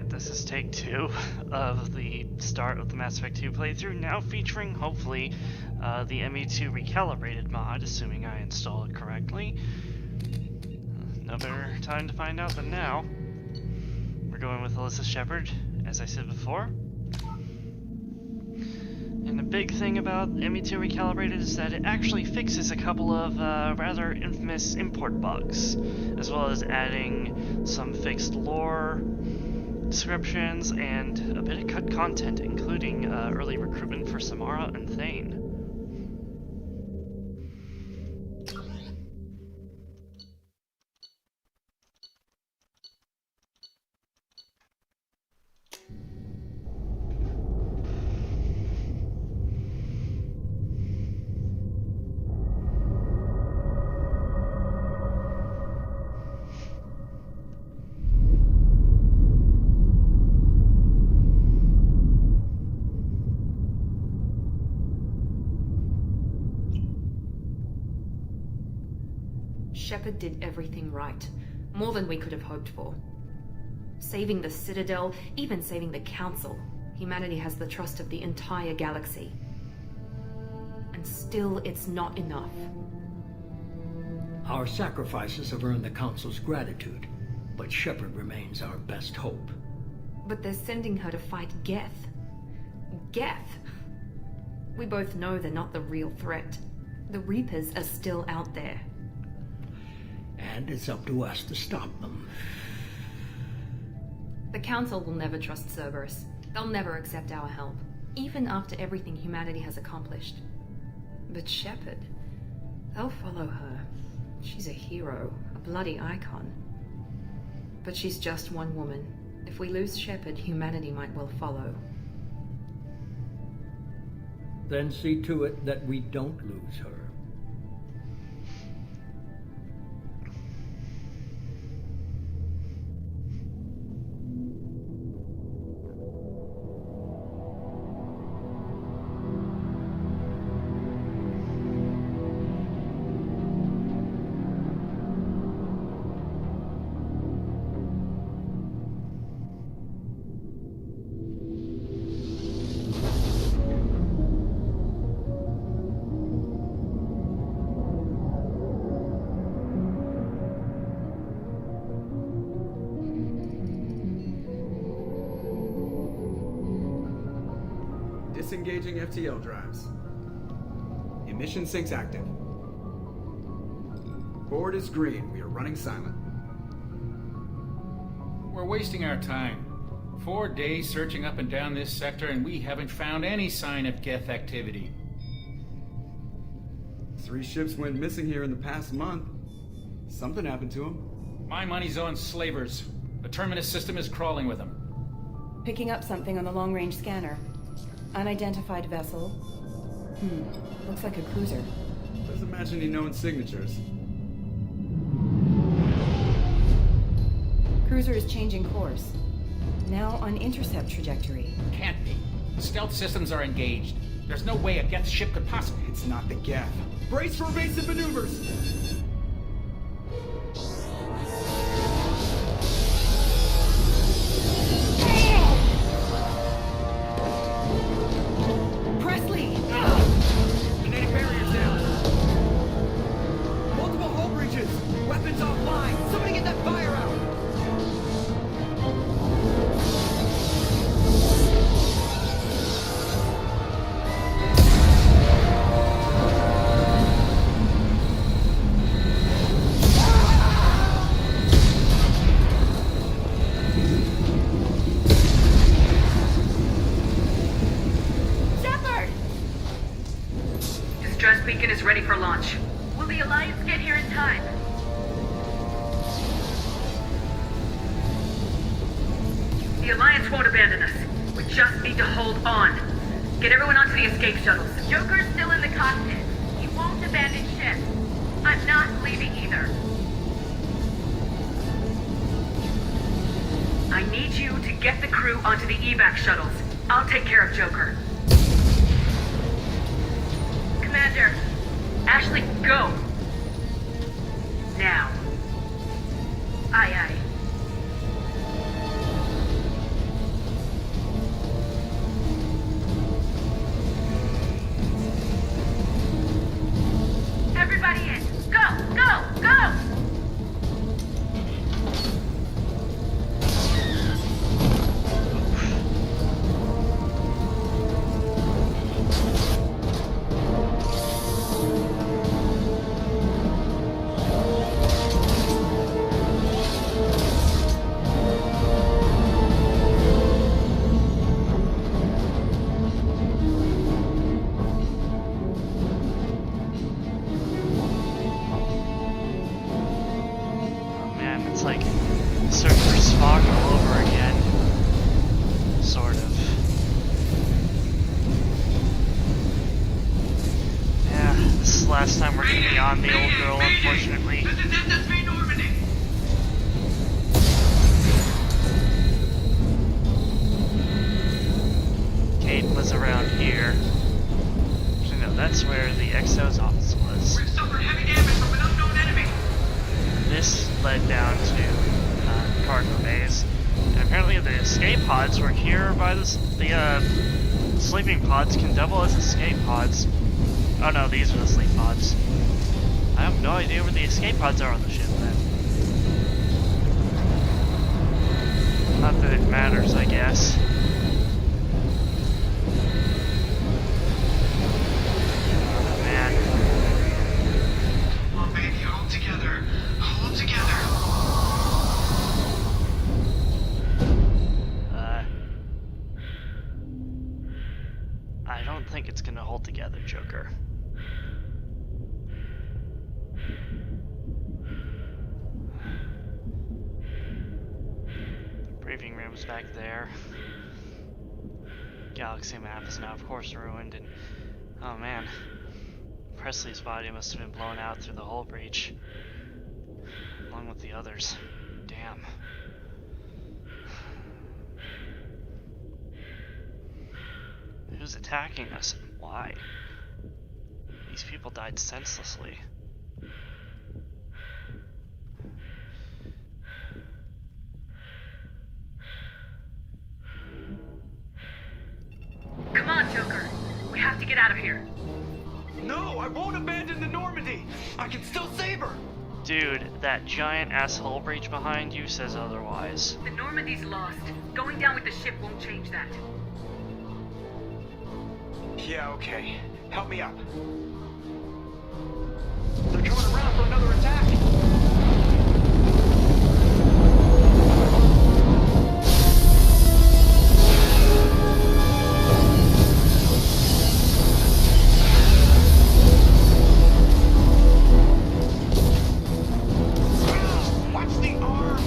Alright, this is take 2 of the start of the Mass Effect 2 playthrough, now featuring, hopefully, the ME2 Recalibrated mod, assuming I install it correctly. No better time to find out than now. We're going with Alyssa Shepard, as I said before. And the big thing about ME2 Recalibrated is that it actually fixes a couple of rather infamous import bugs, as well as adding some fixed lore descriptions and a bit of cut content, including early recruitment for Samara and Thane. Shepard did everything right, more than we could have hoped for. Saving the Citadel, even saving the Council, humanity has the trust of the entire galaxy. And still, it's not enough. Our sacrifices have earned the Council's gratitude, but Shepard remains our best hope. But they're sending her to fight Geth. Geth! We both know they're not the real threat. The Reapers are still out there. And it's up to us to stop them. The Council will never trust Cerberus. They'll never accept our help, even after everything humanity has accomplished. But Shepard, they'll follow her. She's a hero, a bloody icon. But she's just one woman. If we lose Shepard, humanity might well follow. Then see to it that we don't lose her. Disengaging FTL drives. Emission sinks active. Board is green. We are running silent. We're wasting our time. 4 days searching up and down this sector, and we haven't found any sign of Geth activity. 3 ships went missing here in the past month. Something happened to them. My money's on slavers. The Terminus system is crawling with them. Picking up something on the long-range scanner. Unidentified vessel. Looks like a cruiser. Doesn't match any known signatures. Cruiser is changing course. Now on intercept trajectory. Can't be. Stealth systems are engaged. There's no way a Geth ship could possibly... It's not the Geth. Brace for evasive maneuvers! Ready for launch. Will the Alliance get here in time? The Alliance won't abandon us. We just need to hold on. Get everyone onto the escape shuttles. Joker's still in the cockpit. He won't abandon ship. I'm not leaving either. I need you to get the crew onto the evac shuttles. I'll take care of Joker. Commander, Ashley, go! Now. Aye, aye. talk all over again. Sort of. Yeah, this is the last time we're gonna be on the old girl, unfortunately. This is SS3 Normandy. Kate was around here. Actually, no, that's where the Exo's office was. We've suffered heavy damage from an unknown enemy. This led down to cargo bays. And apparently the escape pods were here by the sleeping pods can double as escape pods. Oh no, these are the sleep pods. I have no idea where the escape pods are on the ship then. Not that it matters, I guess. Oh man. Come on, baby, hold together. Hold together. I don't think it's gonna hold together, Joker. The briefing room's back there. Galaxy map is now, of course, ruined, and oh man, Presley's body must have been blown out through the hull breach, along with the others. Damn. Who's attacking us and why? These people died senselessly. Come on, Joker. We have to get out of here. No, I won't abandon the Normandy. I can still save her. Dude, that giant ass hull breach behind you says otherwise. The Normandy's lost. Going down with the ship won't change that. Yeah, okay. Help me up. They're coming around for another attack. Watch the arm.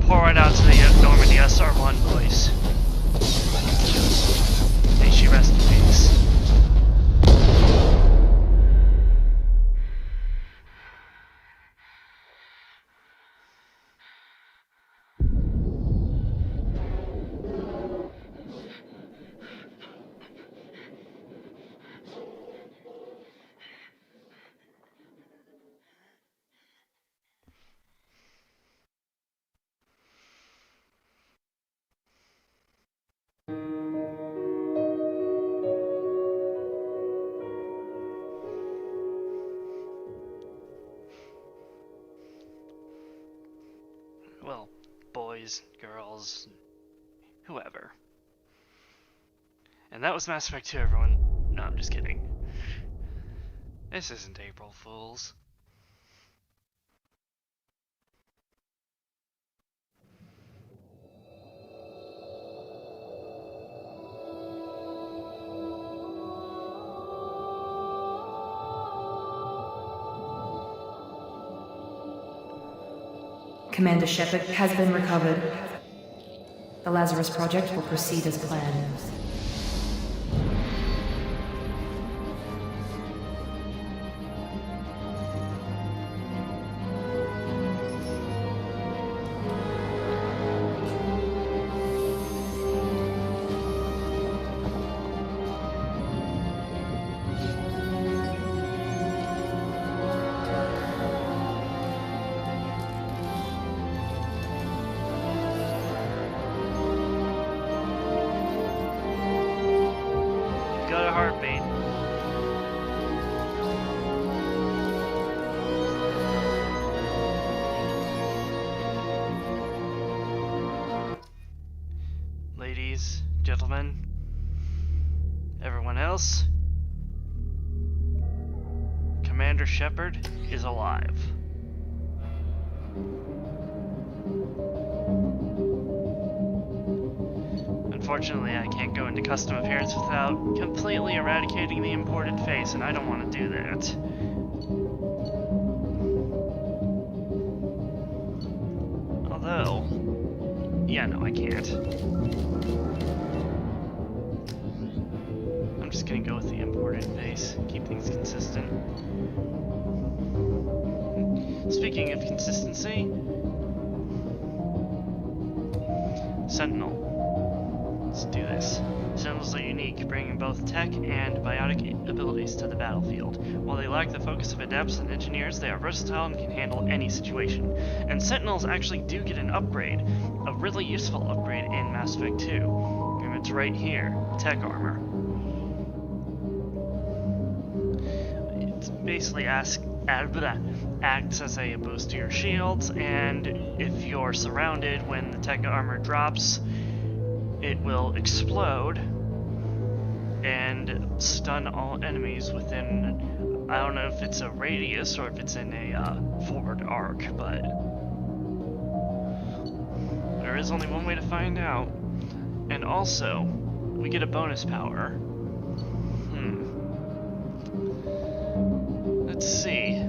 Pour it out to the Normandy SR-1, boys. May she rest in peace. Well, boys, girls, whoever. And that was Mass Effect 2, everyone. No, I'm just kidding. This isn't April Fool's. Commander Shepard has been recovered. The Lazarus Project will proceed as planned. ladies, gentlemen, everyone else, Commander Shepard is alive. Unfortunately, I can't go into custom appearance without completely eradicating the imported face, and I don't want to do that. Although, yeah, no, I can't. I'm just gonna go with the imported face, keep things consistent. Speaking of consistency, Sentinel. Let's do this. Sentinels are unique, bringing both tech and biotic abilities to the battlefield. While they lack the focus of adepts and engineers, they are versatile and can handle any situation. And Sentinels actually do get an upgrade, a really useful upgrade in Mass Effect 2. And it's right here, tech armor. It basically acts as a boost to your shields, and if you're surrounded when the tech armor drops, it will explode and stun all enemies within, I don't know if it's a radius or if it's in a forward arc, but there is only one way to find out. And also, we get a bonus power. Let's see.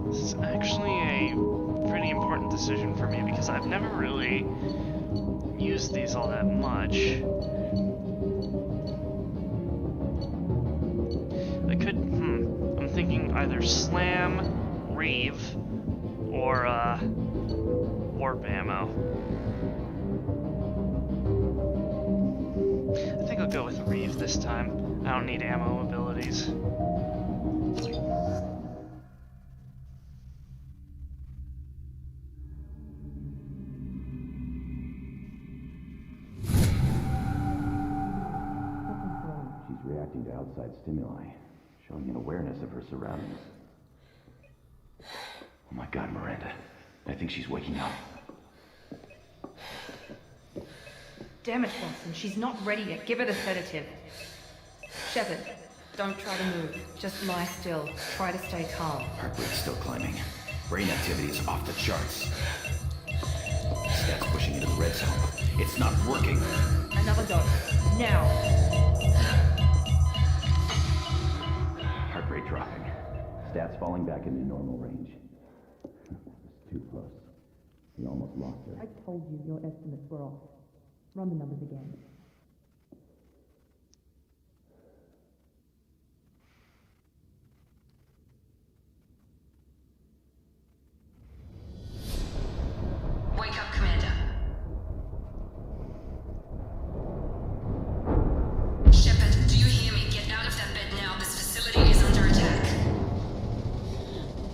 This is actually a pretty important decision for me because I've never really used these all that much. I could, I'm thinking either Slam, Reeve, or Warp Ammo. I think I'll go with Reeve this time. I don't need ammo abilities. Reacting to outside stimuli, showing an awareness of her surroundings. Oh my god, Miranda. I think she's waking up. Damn it, Watson. She's not ready yet. Give her the sedative. Shepard, don't try to move. Just lie still. Try to stay calm. Heart rate's still climbing. Brain activity is off the charts. Stats pushing into the red zone. It's not working. Another dose. Now. Heart rate dropping. Stats falling back into normal range. It was too close. We almost lost her. I told you your estimates were off. Run the numbers again. Wake up, Commander. Shepard, do you hear me? Get out of that bed now. This facility is under attack.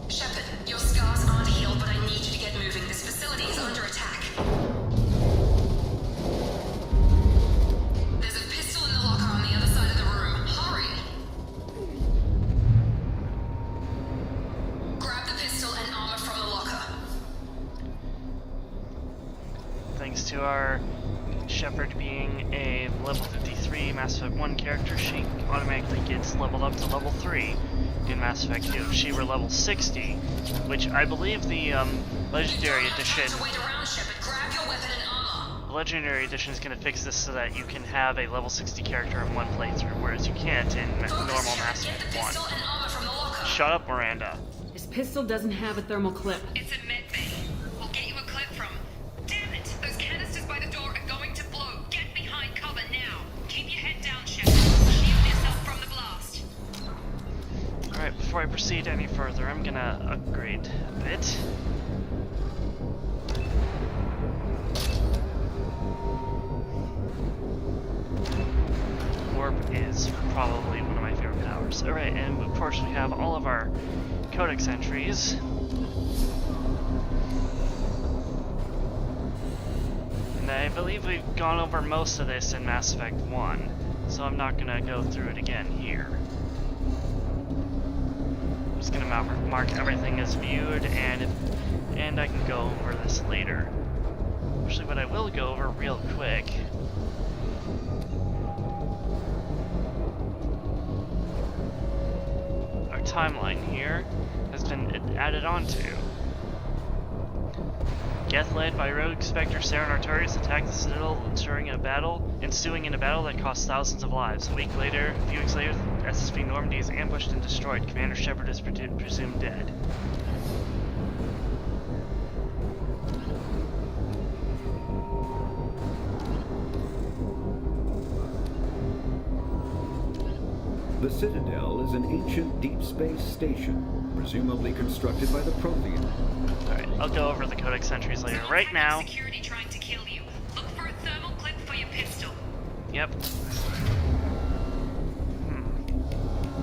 Shepard, your scars aren't healed, but I need you to get moving. This facility is under attack. There's a pistol in the locker on the other side of the room. Hurry! Grab the pistol and armor from the locker. Thanks to our Shepard being a level 53 Mass Effect 1 character, she automatically gets leveled up to level 3 in Mass Effect 2. If she were level 60, which I believe the Legendary Edition... Wait around, Shepard. Grab your weapon and armor. The Legendary Edition is going to fix this so that you can have a level 60 character in one playthrough, whereas you can't in normal Mass Get the Effect 1. pistol and armor from the locker. Shut up, Miranda. This pistol doesn't have a thermal clip. It's a med bay. We'll get you a clip from. Damn it! Those canisters by the door are going to blow. Get behind cover now. Keep your head down, Shepard. Shield yourself from the blast. Alright, before I proceed any further, I'm gonna upgrade a bit. Warp is probably one of my favorite powers. Alright, and of course we have all of our codex entries. And I believe we've gone over most of this in Mass Effect 1, so I'm not gonna go through it again here. I'm just gonna mark everything as viewed, and I can go over this later. Actually, what I will go over real quick. Our timeline here has been added onto. Geth, led by Rogue, Spectre, Sarah, and Artorias, attacked the Citadel, ensuing in a battle that cost thousands of lives. A week later, a few weeks later, SSB Normandy is ambushed and destroyed. Commander Shepard is presumed dead. The Citadel is an ancient deep space station, presumably constructed by the Prothean. Alright, I'll go over the Codex entries later. Right now... Security trying to kill you. Look for a thermal clip for your pistol. Yep.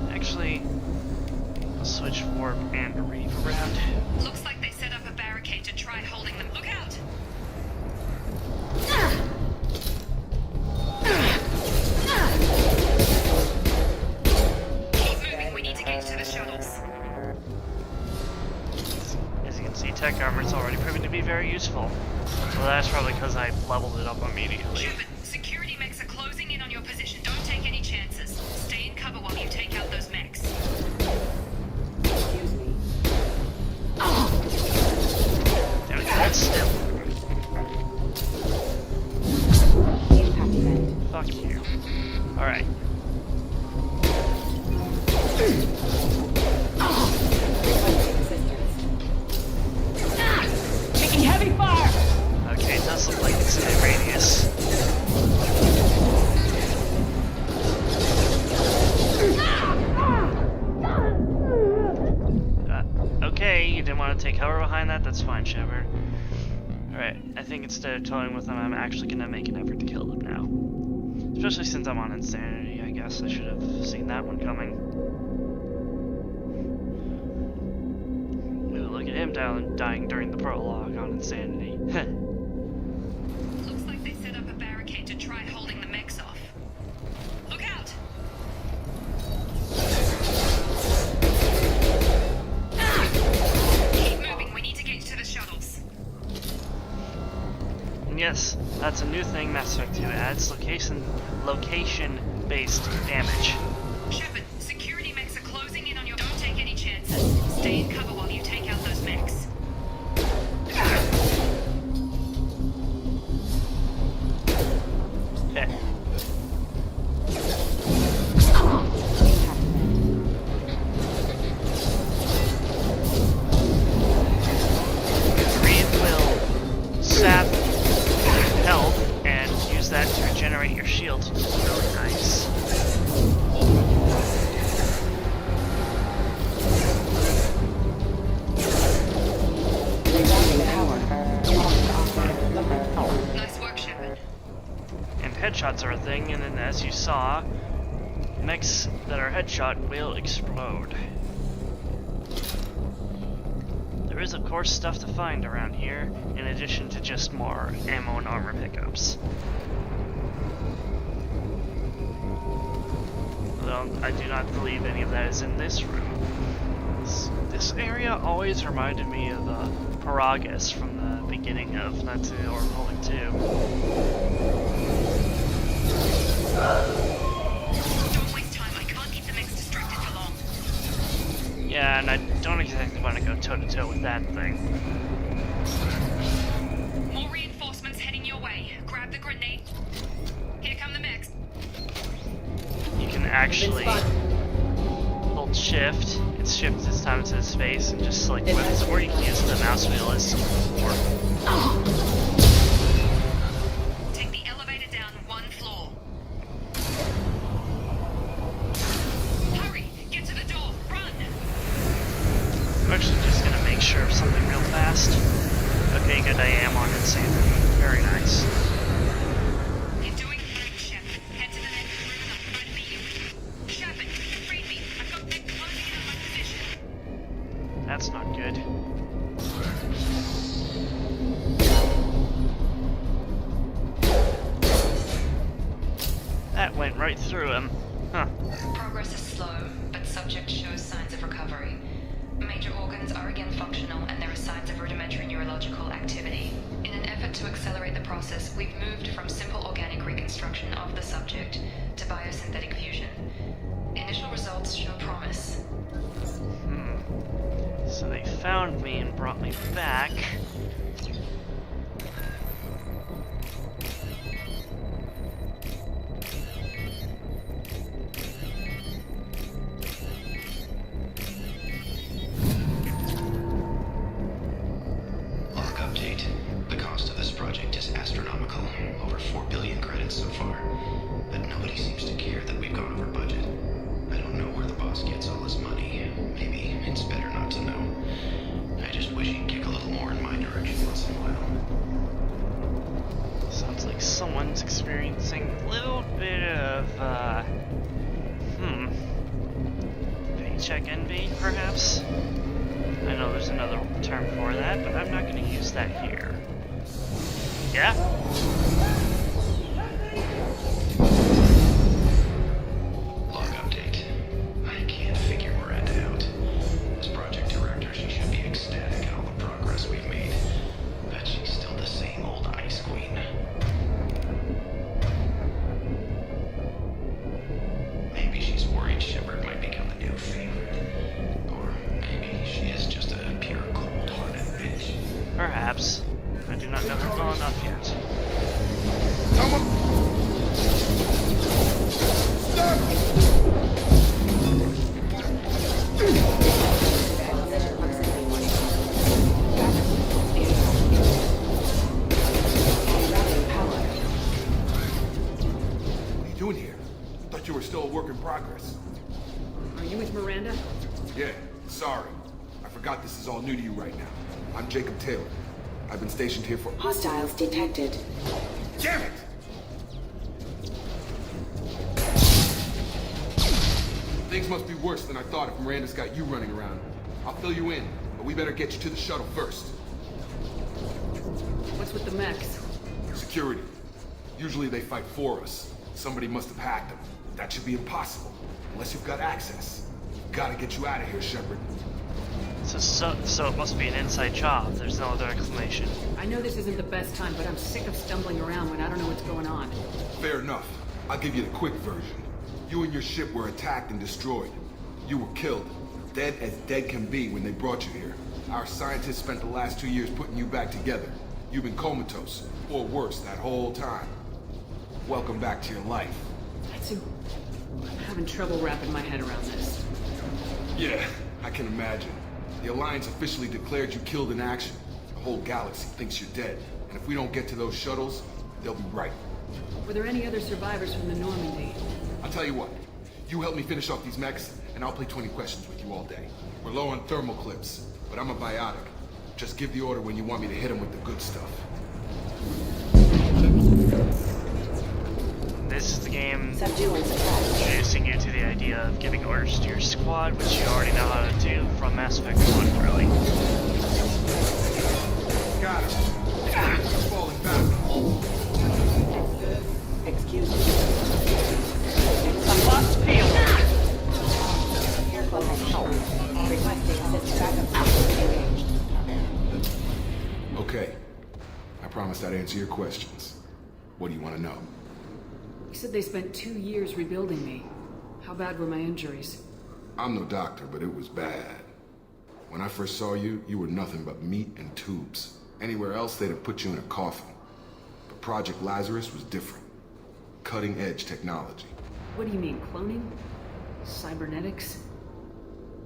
Actually, I'll switch warp and reef around. Looks like they set up a barricade to try holding them. Look out! Keep moving, we need to get to the shuttles. As you can see, tech armor's already proving to be very useful. Well, that's probably because I leveled it up immediately. Shepard, security mechs are closing in on your position. Don't take any chances. Stay in cover while you take out those mechs. Excuse me. Damn it, hold still. Impact event. Fuck you. Alright. Taking heavy fire! Okay, it does look like it's in a radius. Okay, you didn't want to take cover behind that? That's fine, Shepard. Alright, I think instead of toying with them, I'm actually gonna make an effort to kill them now. Especially since I'm on Insanity, I guess I should have seen that one coming. Ooh, look at him dying during the prologue on Insanity. Looks like they set up a barricade to try holding the mechs off. Look out! Keep moving, we need to get to the shuttles. And yes, that's a new thing Mass Effect 2 adds, location-based damage. Shepard, security mechs are closing in on your... Don't take any chances. Stay in cover while you take out those mechs. Okay. Reef will sap health and use that to regenerate your shield. Really nice. Nice work, Shepard. And headshots are a thing, and then as you saw, mechs that are headshot will explode. There is of course stuff to find around here, in addition to just more ammo and armor pickups. Though I do not believe any of that is in this room. This area always reminded me of Paragus from the beginning of Natsu or Republic 2. Don't waste time, I can't keep the mechs distracted for long. Yeah, and I don't exactly want to go toe-to-toe with that thing. More reinforcements heading your way. Grab the grenade. Here come the mechs. You can actually hold shift. It's shift this time instead of space, and just select weapons, or you can use the mouse wheel as support. Take the elevator down one floor. Hurry! Get to the door! Run! I'm actually just gonna make sure of something real fast. Okay, good, I am on Insanity. Very nice. You're doing great, Shepard. Head to the next room and I'll try to beat you. Shepard, read me. I've got mechs closing in on my position. That's not good. That went right through him. Huh. Progress is slow, but subject shows signs of recovery. Major organs are again functional, and there are signs of rudimentary neurological activity. In an effort to accelerate the we've moved from simple organic reconstruction of the subject to biosynthetic fusion. Initial results show promise. So they found me and brought me back. Log update. The cost of this project is astronomical. Over 4 billion credits so far. But nobody seems to care that we've gone over budget. I don't know where the boss gets all his money. Maybe it's better not to know. I just wish he'd kick a little more in my direction once in a while. Sounds like someone's experiencing a little bit of, paycheck envy, perhaps? I know there's another term for that, but I'm not going to use that here. Yeah? Log update. I can't figure Miranda out. As project director, she should be ecstatic at all the progress we've made. But she's still the same old ice queen. Maybe she's worried Shepard might become the new favorite. Or maybe she is just a pure cold-hearted bitch. Perhaps. I do not know her well enough yet. What are you doing here? Thought you were still a work in progress. Are you with Miranda? Yeah, sorry. I forgot this is all new to you right now. I'm Jacob Taylor. I've been stationed here for— Hostiles detected. Damn it! Things must be worse than I thought if Miranda's got you running around. I'll fill you in, but we better get you to the shuttle first. What's with the mechs? Security. Usually they fight for us. Somebody must have hacked them. That should be impossible, unless you've got access. Gotta get you out of here, Shepard. So it must be an inside job. There's no other explanation. I know this isn't the best time, but I'm sick of stumbling around when I don't know what's going on. Fair enough. I'll give you the quick version. You and your ship were attacked and destroyed. You were killed. Dead as dead can be when they brought you here. Our scientists spent the last 2 years putting you back together. You've been comatose, or worse, that whole time. Welcome back to your life. I'm having trouble wrapping my head around this. Yeah, I can imagine. The Alliance officially declared you killed in action. The whole galaxy thinks you're dead. And if we don't get to those shuttles, they'll be right. Were there any other survivors from the Normandy? I'll tell you what. You help me finish off these mechs, and I'll play 20 questions with you all day. We're low on thermal clips, but I'm a biotic. Just give the order when you want me to hit them with the good stuff. This is the game Subdue and suppress. introducing you to the idea of giving orders to your squad, which you already know how to do from Mass Effect 1, really. Got him. Falling back. Excuse me. Lost field. Here closing help. Requesting assist backup engaged. Okay. I promised I'd answer your questions. What do you want to know? You said they spent 2 years rebuilding me. How bad were my injuries? I'm no doctor, but it was bad. When I first saw you, you were nothing but meat and tubes. Anywhere else, they'd have put you in a coffin. But Project Lazarus was different. Cutting-edge technology. What do you mean, cloning? Cybernetics?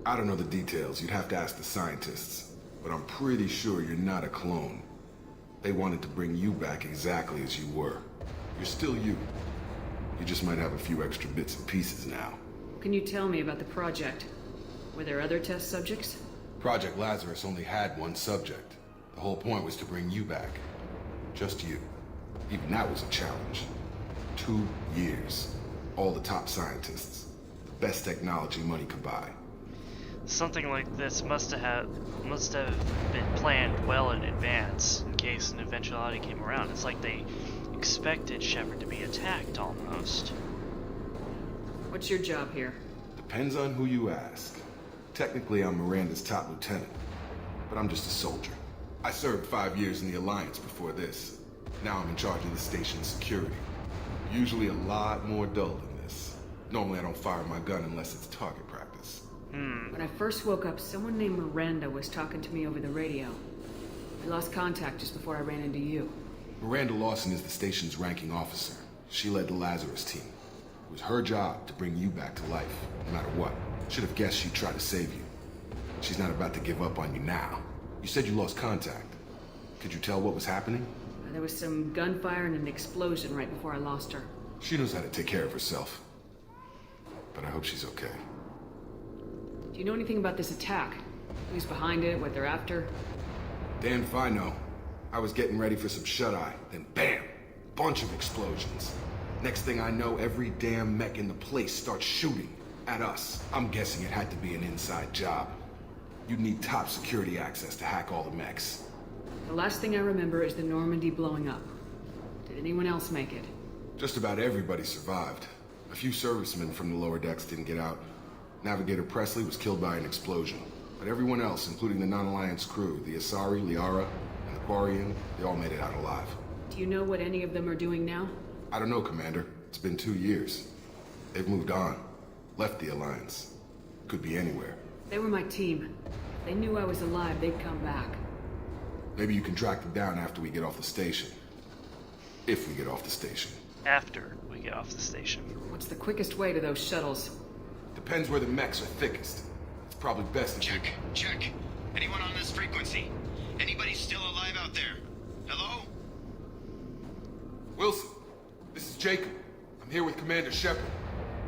I don't know the details. You'd have to ask the scientists. But I'm pretty sure you're not a clone. They wanted to bring you back exactly as you were. You're still you. You just might have a few extra bits and pieces now. Can you tell me about the project? Were there other test subjects? Project Lazarus only had one subject. The whole point was to bring you back. Just you. Even that was a challenge. 2 years. All the top scientists. The best technology money could buy. Something like this must have been planned well in advance, in case an eventuality came around. It's like they expected Shepard to be attacked, almost. What's your job here? Depends on who you ask. Technically, I'm Miranda's top lieutenant, but I'm just a soldier. I served 5 years in the Alliance before this. Now I'm in charge of the station's security. Usually a lot more dull than this. Normally I don't fire my gun unless it's target practice. When I first woke up, someone named Miranda was talking to me over the radio. I lost contact just before I ran into you. Miranda Lawson is the station's ranking officer. She led the Lazarus team. It was her job to bring you back to life, no matter what. Should have guessed she'd try to save you. She's not about to give up on you now. You said you lost contact. Could you tell what was happening? There was some gunfire and an explosion right before I lost her. She knows how to take care of herself. But I hope she's okay. Do you know anything about this attack? Who's behind it, what they're after? Damn if I know. I was getting ready for some shut-eye, then bam! Bunch of explosions. Next thing I know, every damn mech in the place starts shooting at us. I'm guessing it had to be an inside job. You'd need top security access to hack all the mechs. The last thing I remember is the Normandy blowing up. Did anyone else make it? Just about everybody survived. A few servicemen from the lower decks didn't get out. Navigator Presley was killed by an explosion. But everyone else, including the non-Alliance crew, the Asari, Liara, and the Quarian, they all made it out alive. Do you know what any of them are doing now? I don't know, Commander. It's been 2 years. They've moved on. Left the Alliance. Could be anywhere. They were my team. If they knew I was alive, they'd come back. Maybe you can track them down after we get off the station. If we get off the station. After we get off the station. What's the quickest way to those shuttles? Depends where the mechs are thickest. It's probably best if Check. Anyone on this frequency? Anybody still alive out there? Hello? Wilson, this is Jacob. I'm here with Commander Shepard.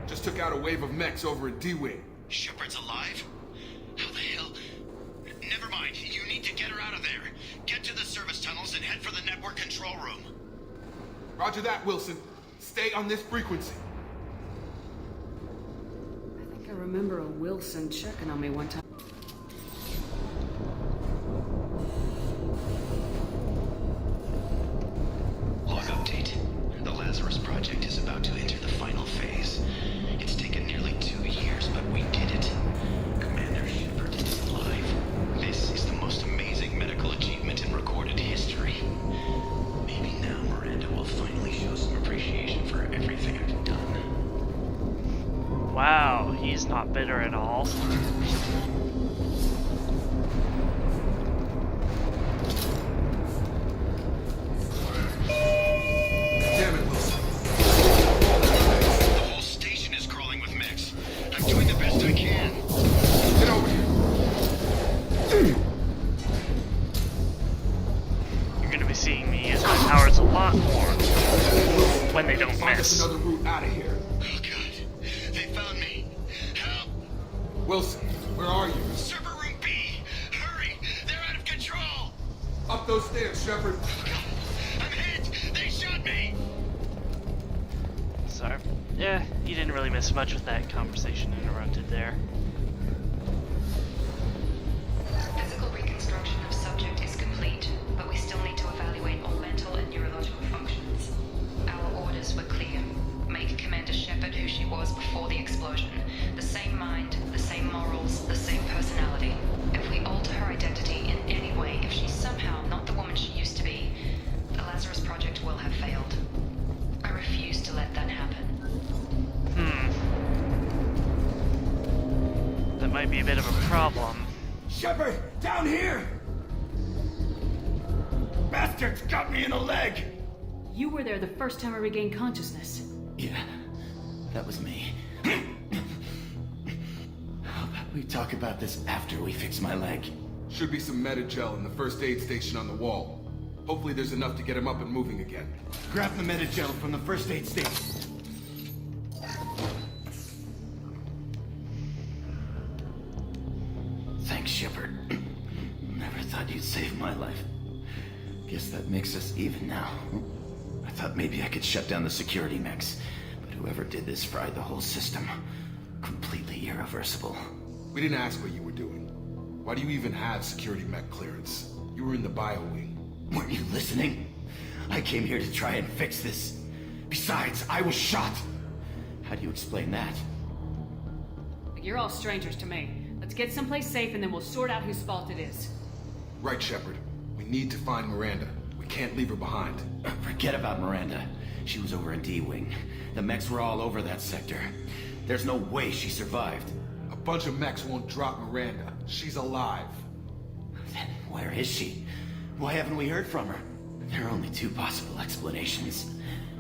Just took out a wave of mechs over at D-Wing. Shepard's alive? How the hell? Never mind. You need to get her out of there. Get to the service tunnels and head for the network control room. Roger that, Wilson. Stay on this frequency. I think I remember a Wilson checking on me one time. Log update. The Lazarus Project is about to enter the final phase. It's taken nearly 2 years, but we did it. Commander Shepard is alive. This is the most amazing medical achievement in recorded history. Maybe now Miranda will finally show some appreciation for everything I've done. Wow, he's not bitter at all. Damn it, Wilson. The whole station is crawling with mechs. I'm doing the best I can. Get over here. You're gonna be seeing me use my powers a lot more when they don't Find us miss. another route out of here. Oh god. They found me. Help. Wilson, where are you? Server room B. Hurry. They're out of control. Up those stairs, Shepard. I'm hit. They shot me. So, yeah, you didn't really miss much with that conversation interrupted there. Physical reconstruction of subject is complete, but we still need to evaluate all mental and neurological functions. Our orders were clear. Make Commander Shepard who she was before the explosion. The same mind, the same morals, the same personality. If we alter her identity in any way, if she's somehow not the woman she used to be, the Lazarus Project will have failed. I refuse to let that happen. That might be a bit of a problem. Shepard, down here! Bastards got me in the leg! You were there the first time I regained consciousness. Yeah, that was me. How about we talk about this after we fix my leg? Should be some Medi-gel in the first aid station on the wall. Hopefully there's enough to get him up and moving again. Grab the Medi-gel from the first aid station. Thanks, Shepard. Never thought you'd save my life. Guess that makes us even now. I thought maybe I could shut down the security mechs, but whoever did this fried the whole system. Completely irreversible. We didn't ask what you were doing. Why do you even have security mech clearance? You were in the bio wing. Weren't you listening? I came here to try and fix this. Besides, I was shot. How do you explain that? You're all strangers to me. Let's get someplace safe and then we'll sort out whose fault it is. Right, Shepard. We need to find Miranda. We We can't leave her behind. Forget about Miranda. She was over in D-Wing. The mechs were all over that sector. There's no way she survived. A bunch of mechs won't drop Miranda. She's alive. Then where is she? Why haven't we heard from her? There are only two possible explanations.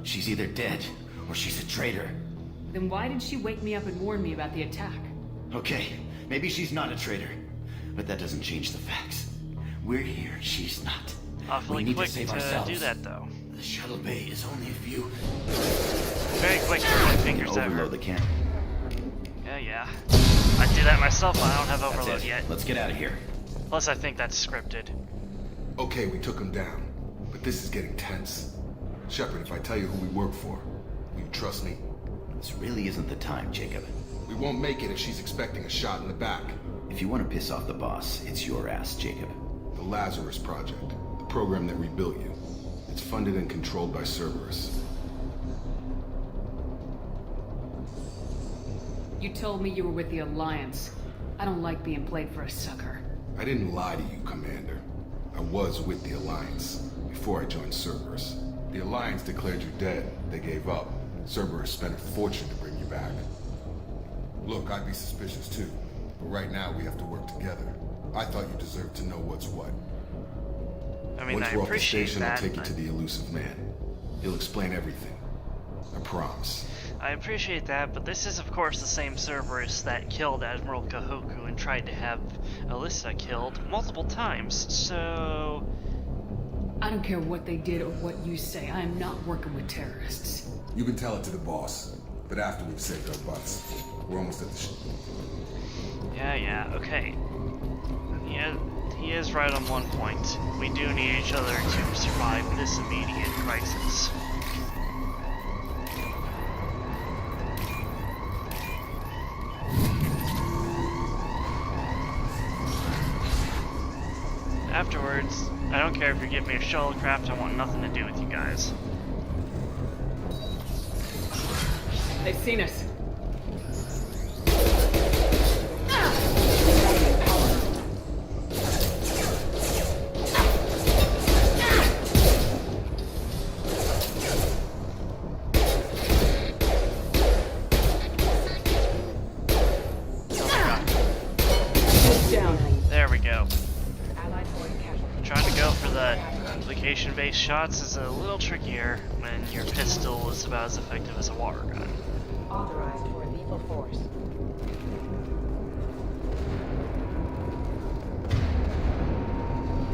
She's either dead, or she's a traitor. Then why did she wake me up and warn me about the attack? Okay, maybe she's not a traitor. But that doesn't change the facts. We're here, she's not. Awfully we need quick to save to ourselves. do that, though. The shuttle bay is only a few. Very quick to my fingers ever. Overload the camp. Yeah. I'd do that myself, but I don't have overload yet. Let's get out of here. Plus, I think that's scripted. Okay, we took him down. But this is getting tense. Shepard, if I tell you who we work for, will you trust me? This really isn't the time, Jacob. We won't make it if she's expecting a shot in the back. If you want to piss off the boss, it's your ass, Jacob. The Lazarus Project. The program that rebuilt you. It's funded and controlled by Cerberus. You told me you were with the Alliance. I don't like being played for a sucker. I didn't lie to you, Commander. I was with the Alliance before I joined Cerberus. The Alliance declared you dead. They gave up. Cerberus spent a fortune to bring you back. Look, I'd be suspicious too. But right now we have to work together. I thought you deserved to know what's what. I mean, Once I we're off the appreciate station, that. I'll take you to the elusive man. He'll explain everything. I promise. I appreciate that, but this is of course the same Cerberus that killed Admiral Kahoku and tried to have Alyssa killed multiple times, so... I don't care what they did or what you say. I am not working with terrorists. You can tell it to the boss, but after we've saved our butts. We're almost at the Yeah, okay. He is right on one point. We do need each other to survive this immediate crisis. Afterwards, I don't care if you give me a shuttlecraft, I want nothing to do with you guys. They've seen us. There we go. Trying to go for the location-based shots is a little trickier when your pistol is about as effective as a water gun. Authorized for lethal force.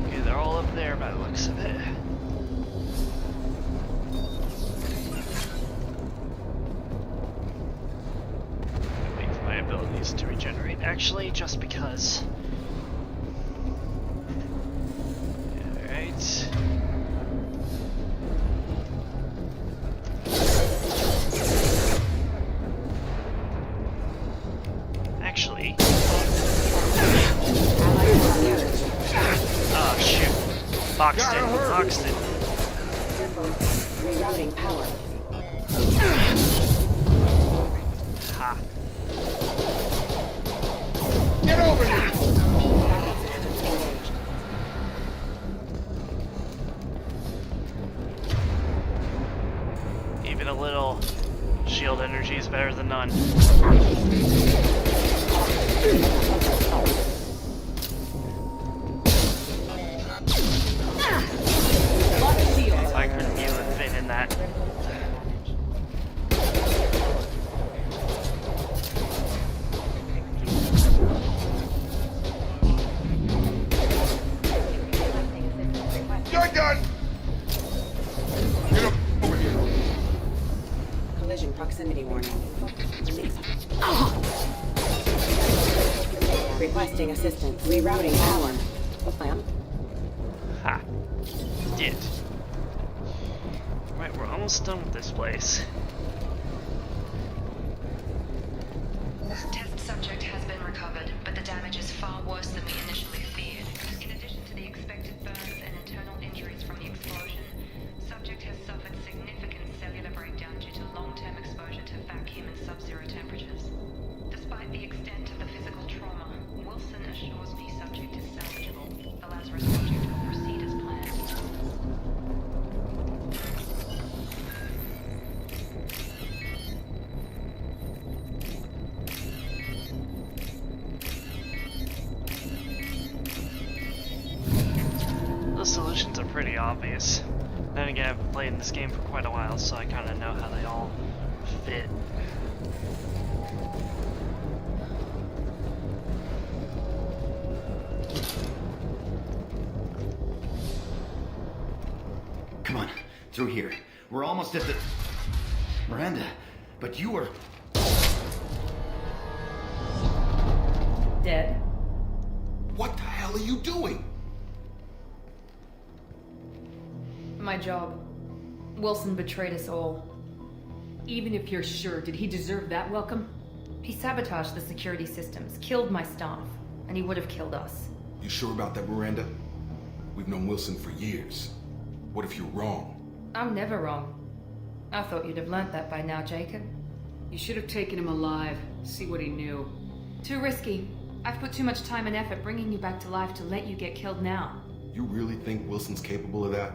Okay, they're all up there by the looks of it. Wait for my abilities to regenerate, actually, just because. Alright. Actually. Oh shoot. Boxed it. Rerouting power. Ha. Get over here! Even a little shield energy is better than none. I couldn't even fit in that. You're done! Get over here. Collision proximity warning. Requesting assistance. Rerouting power. Ma'am. Ha. Did. Right, we're almost done with this place. Test subject has been recovered, but the damage is far worse than we initially feared. In addition to the expected burns and internal injuries from the explosion, subject has suffered significant cellular breakdown due to long-term exposure to vacuum and sub-zero temperatures. Despite the extent of the physical trauma, Wilson assures me subject is salvageable. The Lazarus Project will proceed as planned. obvious. Then again, I've been playing this game for quite a while, so I kind of know how they all fit. Come on, through here. We're almost at the... Miranda, but you were... Dead. What the hell are you doing? My job. Wilson betrayed us all. Even if you're sure, did he deserve that welcome? He sabotaged the security systems, killed my staff, and he would have killed us. You sure about that, Miranda? We've known Wilson for years. What if you're wrong? I'm never wrong. I thought you'd have learnt that by now, Jacob. You should have taken him alive, see what he knew. Too risky. I've put too much time and effort bringing you back to life to let you get killed now. You really think Wilson's capable of that?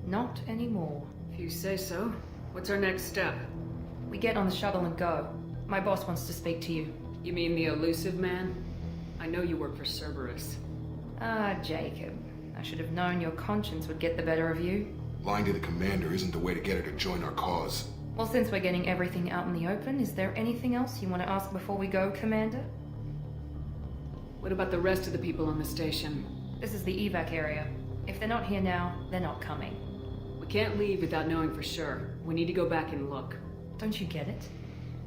Not anymore. If you say so. What's our next step? We get on the shuttle and go. My boss wants to speak to you. You mean the elusive man? I know you work for Cerberus. Ah, Jacob. I should have known your conscience would get the better of you. Lying to the commander isn't the way to get her to join our cause. Well, since we're getting everything out in the open, is there anything else you want to ask before we go, Commander? What about the rest of the people on the station? This is the evac area. If they're not here now, they're not coming. We can't leave without knowing for sure. We need to go back and look. Don't you get it?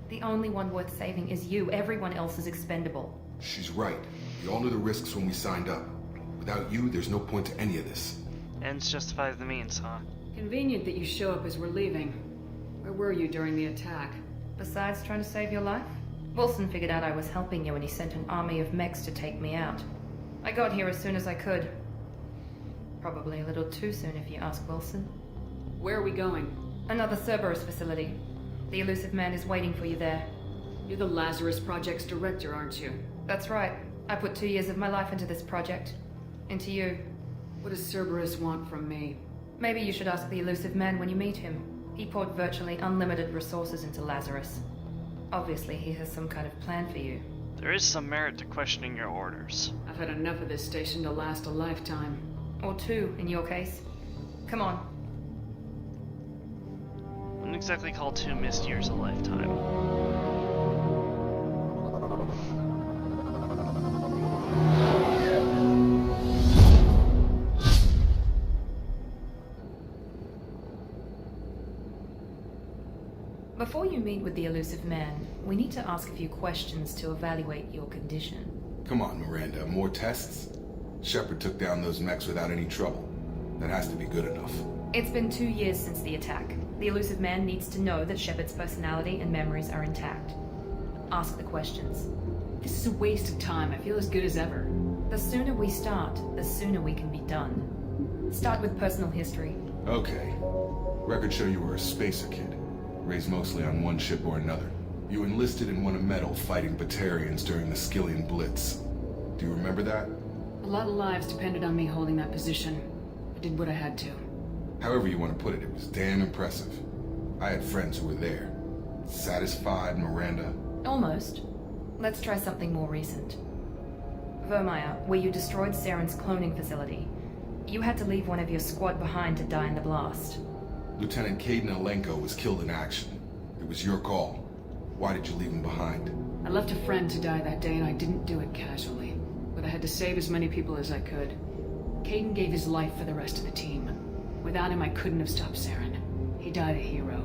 The only one worth saving is you. Everyone else is expendable. She's right. We all knew the risks when we signed up. Without you, there's no point to any of this. Ends justify the means, huh? Convenient that you show up as we're leaving. Where were you during the attack? Besides trying to save your life, Wilson figured out I was helping you when he sent an army of mechs to take me out. I got here as soon as I could. Probably a little too soon if you ask Wilson. Where are we going? Another Cerberus facility. The elusive man is waiting for you there. You're the Lazarus Project's director, aren't you? That's right. I put 2 years of my life into this project. Into you. What does Cerberus want from me? Maybe you should ask the elusive man when you meet him. He poured virtually unlimited resources into Lazarus. Obviously, he has some kind of plan for you. There is some merit to questioning your orders. I've had enough of this station to last a lifetime. Or 2, in your case. Come on. Wouldn't exactly call 2 missed years a lifetime. Before you meet with the elusive man, we need to ask a few questions to evaluate your condition. Come on, Miranda. More tests? Shepard took down those mechs without any trouble. That has to be good enough. It's been 2 years since the attack. The elusive man needs to know that Shepard's personality and memories are intact. Ask the questions. This is a waste of time. I feel as good as ever. The sooner we start, the sooner we can be done. Start with personal history. Okay. Records show you were a spacer kid. Raised mostly on one ship or another. You enlisted and won a medal fighting Batarians during the Skillian Blitz. Do you remember that? A lot of lives depended on me holding that position. I did what I had to. However you want to put it, it was damn impressive. I had friends who were there. Satisfied, Miranda? Almost. Let's try something more recent. Vermeer, where you destroyed Saren's cloning facility. You had to leave one of your squad behind to die in the blast. Lieutenant Caden Alenko was killed in action. It was your call. Why did you leave him behind? I left a friend to die that day and I didn't do it casually. But I had to save as many people as I could. Caden gave his life for the rest of the team. Without him, I couldn't have stopped Saren. He died a hero.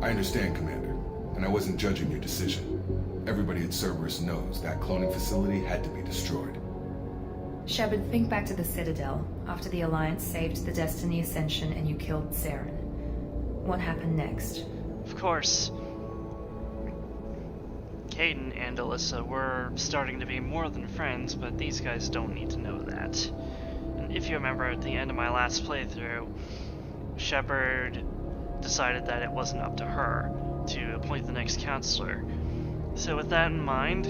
I understand, Commander. And I wasn't judging your decision. Everybody at Cerberus knows that cloning facility had to be destroyed. Shepard, think back to the Citadel, after the Alliance saved the Destiny Ascension and you killed Saren. What happened next? Of course, Caden and Alyssa were starting to be more than friends, but these guys don't need to know that. And if you remember at the end of my last playthrough, Shepard decided that it wasn't up to her to appoint the next counselor. So with that in mind,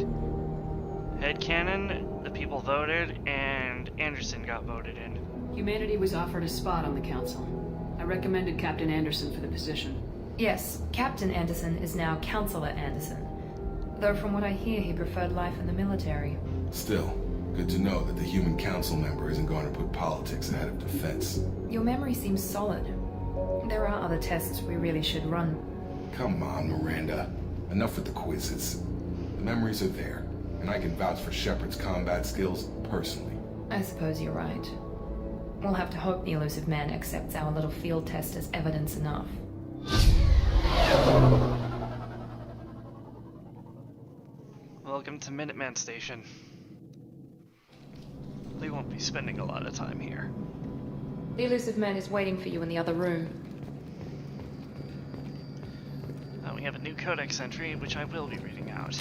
headcanon, the people voted, and Anderson got voted in. Humanity was offered a spot on the council. I recommended Captain Anderson for the position. Yes, Captain Anderson is now Counselor Anderson. Though from what I hear, he preferred life in the military. Still, Good to know that the human council member isn't going to put politics ahead of defense. Your memory seems solid. There are other tests we really should run. Come on, Miranda. Enough with the quizzes. The memories are there, and I can vouch for Shepard's combat skills personally. I suppose you're right. We'll have to hope the elusive man accepts our little field test as evidence enough. Welcome to Minuteman Station. We won't be spending a lot of time here. The elusive man is waiting for you in the other room. We have a new codex entry, which I will be reading out.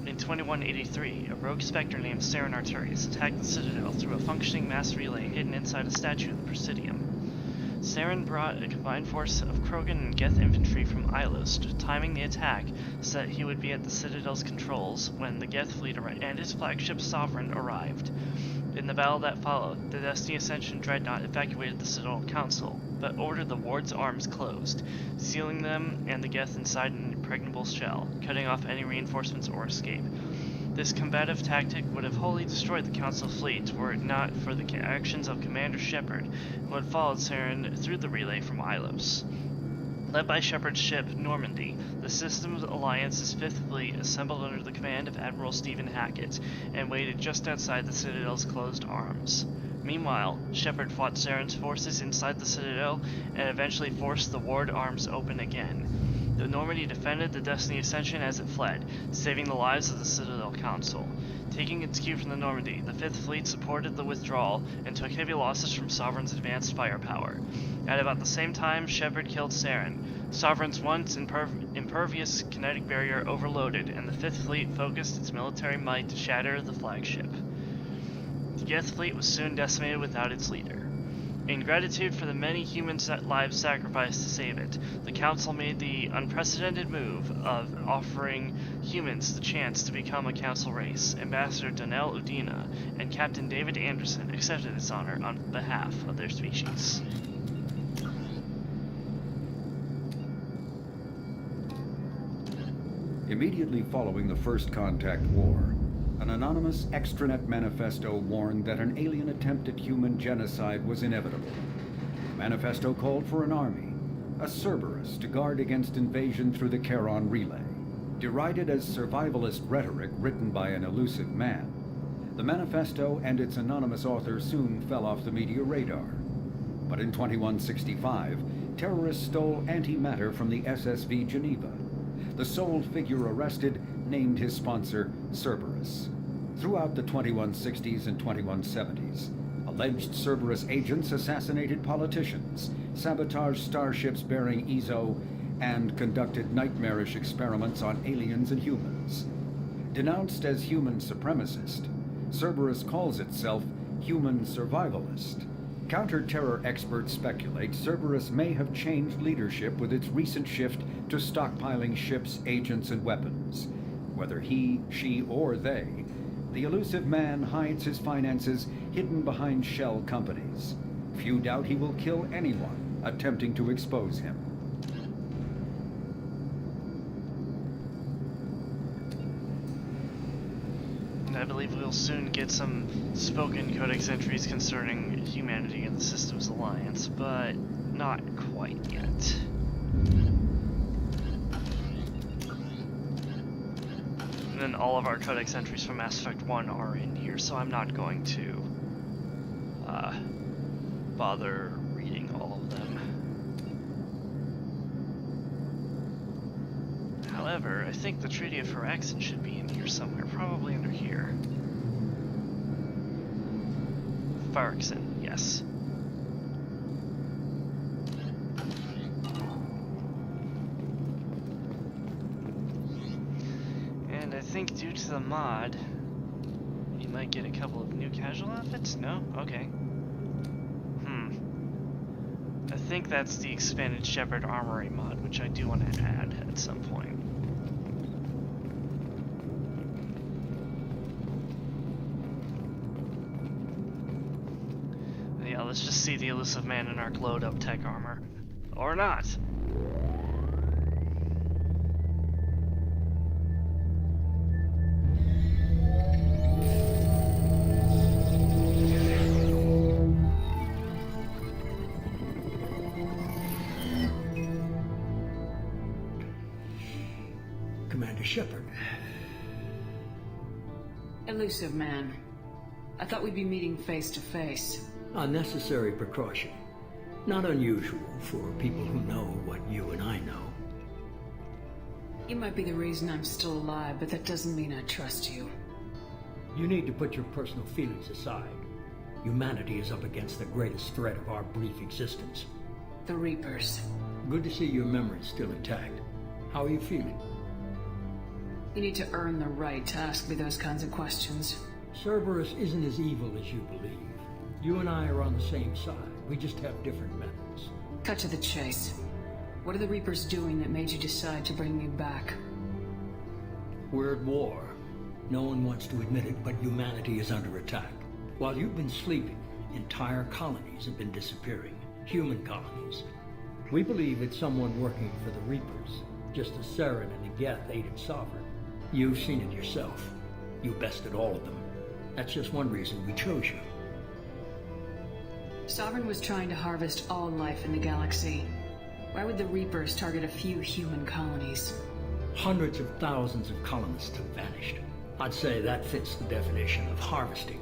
In 2183, a rogue Spectre named Saren Arturius attacked the Citadel through a functioning mass relay hidden inside a statue of the Presidium. Saren brought a combined force of Krogan and Geth infantry from Ilos, timing the attack so that he would be at the Citadel's controls when the Geth fleet and his flagship Sovereign arrived. In the battle that followed, the Destiny Ascension Dreadnought evacuated the Citadel Council, but ordered the ward's arms closed, sealing them and the Geth inside an impregnable shell, cutting off any reinforcements or escape. This combative tactic would have wholly destroyed the Council fleet were it not for the actions of Commander Shepard, who had followed Saren through the relay from Ilos. Led by Shepard's ship, Normandy, the Systems Alliance's 5th Fleet assembled under the command of Admiral Stephen Hackett and waited just outside the Citadel's closed arms. Meanwhile, Shepard fought Saren's forces inside the Citadel and eventually forced the ward arms open again. The Normandy defended the Destiny Ascension as it fled, saving the lives of the Citadel Council. Taking its cue from the Normandy, the 5th Fleet supported the withdrawal and took heavy losses from Sovereign's advanced firepower. At about the same time, Shepard killed Saren. Sovereign's once impervious kinetic barrier overloaded, and the 5th Fleet focused its military might to shatter the flagship. The Geth fleet was soon decimated without its leader. In gratitude for the many human lives sacrificed to save it, the Council made the unprecedented move of offering humans the chance to become a Council race. Ambassador Donnell Udina and Captain David Anderson accepted this honor on behalf of their species. Immediately following the First Contact War, an anonymous extranet manifesto warned that an alien attempt at human genocide was inevitable. The manifesto called for an army, a Cerberus, to guard against invasion through the Charon Relay. Derided as survivalist rhetoric written by an elusive man, the manifesto and its anonymous author soon fell off the media radar. But in 2165, terrorists stole antimatter from the SSV Geneva. The sole figure arrested named his sponsor Cerberus. Throughout the 2160s and 2170s, alleged Cerberus agents assassinated politicians, sabotaged starships bearing Ezo, and conducted nightmarish experiments on aliens and humans. Denounced as human supremacist, Cerberus calls itself human survivalist. Counter-terror experts speculate Cerberus may have changed leadership with its recent shift to stockpiling ships, agents, and weapons. Whether he, she, or they, the elusive man hides his finances hidden behind shell companies. Few doubt he will kill anyone attempting to expose him. I believe we'll soon get some spoken codex entries concerning humanity and the Systems Alliance, but not quite yet. And then all of our codex entries from Mass Effect 1 are in here, so I'm not going to bother reading all of them. However, I think the Treaty of Hyraxin should be in here somewhere, probably under here. Hyraxin, yes. And I think due to the mod, you might get a couple of new casual outfits? No? Okay. I think that's the expanded Shepard Armory mod, which I do want to add at some point. Yeah, let's just see the elusive man in our glowed up tech armor. Or not! Commander Shepard. Elusive man. I thought we'd be meeting face to face. A necessary precaution. Not unusual for people who know what you and I know. You might be the reason I'm still alive, but that doesn't mean I trust you. You need to put your personal feelings aside. Humanity is up against the greatest threat of our brief existence. The Reapers. Good to see your memory's still intact. How are you feeling? You need to earn the right to ask me those kinds of questions. Cerberus isn't as evil as you believe. You and I are on the same side. We just have different methods. Cut to the chase. What are the Reapers doing that made you decide to bring me back? We're at war. No one wants to admit it, but humanity is under attack. While you've been sleeping, entire colonies have been disappearing. Human colonies. We believe it's someone working for the Reapers, just as Saren and the Geth aided Sovereign. You've seen it yourself. You bested all of them. That's just one reason we chose you. Sovereign was trying to harvest all life in the galaxy. Why would the Reapers target a few human colonies? Hundreds of thousands of colonists have vanished. I'd say that fits the definition of harvesting.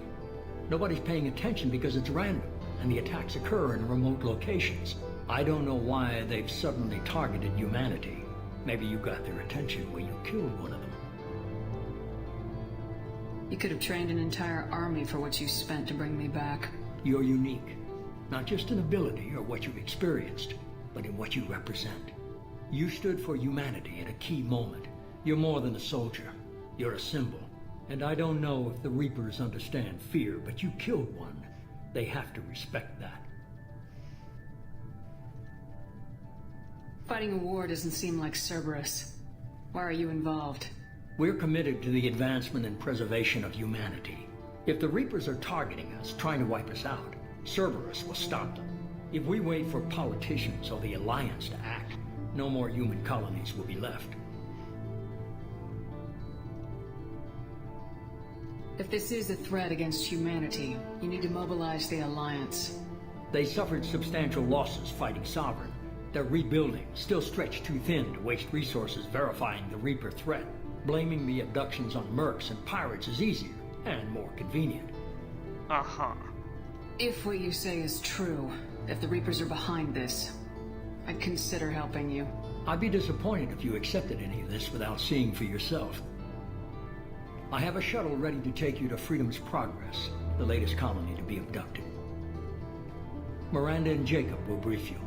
Nobody's paying attention because it's random, and the attacks occur in remote locations. I don't know why they've suddenly targeted humanity. Maybe you got their attention when you killed one of them. You could have trained an entire army for what you spent to bring me back. You're unique. Not just in ability or what you've experienced, but in what you represent. You stood for humanity at a key moment. You're more than a soldier. You're a symbol. And I don't know if the Reapers understand fear, but you killed one. They have to respect that. Fighting a war doesn't seem like Cerberus. Why are you involved? We're committed to the advancement and preservation of humanity. If the Reapers are targeting us, trying to wipe us out, Cerberus will stop them. If we wait for politicians or the Alliance to act, no more human colonies will be left. If this is a threat against humanity, you need to mobilize the Alliance. They suffered substantial losses fighting Sovereign. They're rebuilding, still stretched too thin to waste resources verifying the Reaper threat. Blaming the abductions on mercs and pirates is easier and more convenient. Uh-huh. If what you say is true, if the Reapers are behind this, I'd consider helping you. I'd be disappointed if you accepted any of this without seeing for yourself. I have a shuttle ready to take you to Freedom's Progress, the latest colony to be abducted. Miranda and Jacob will brief you.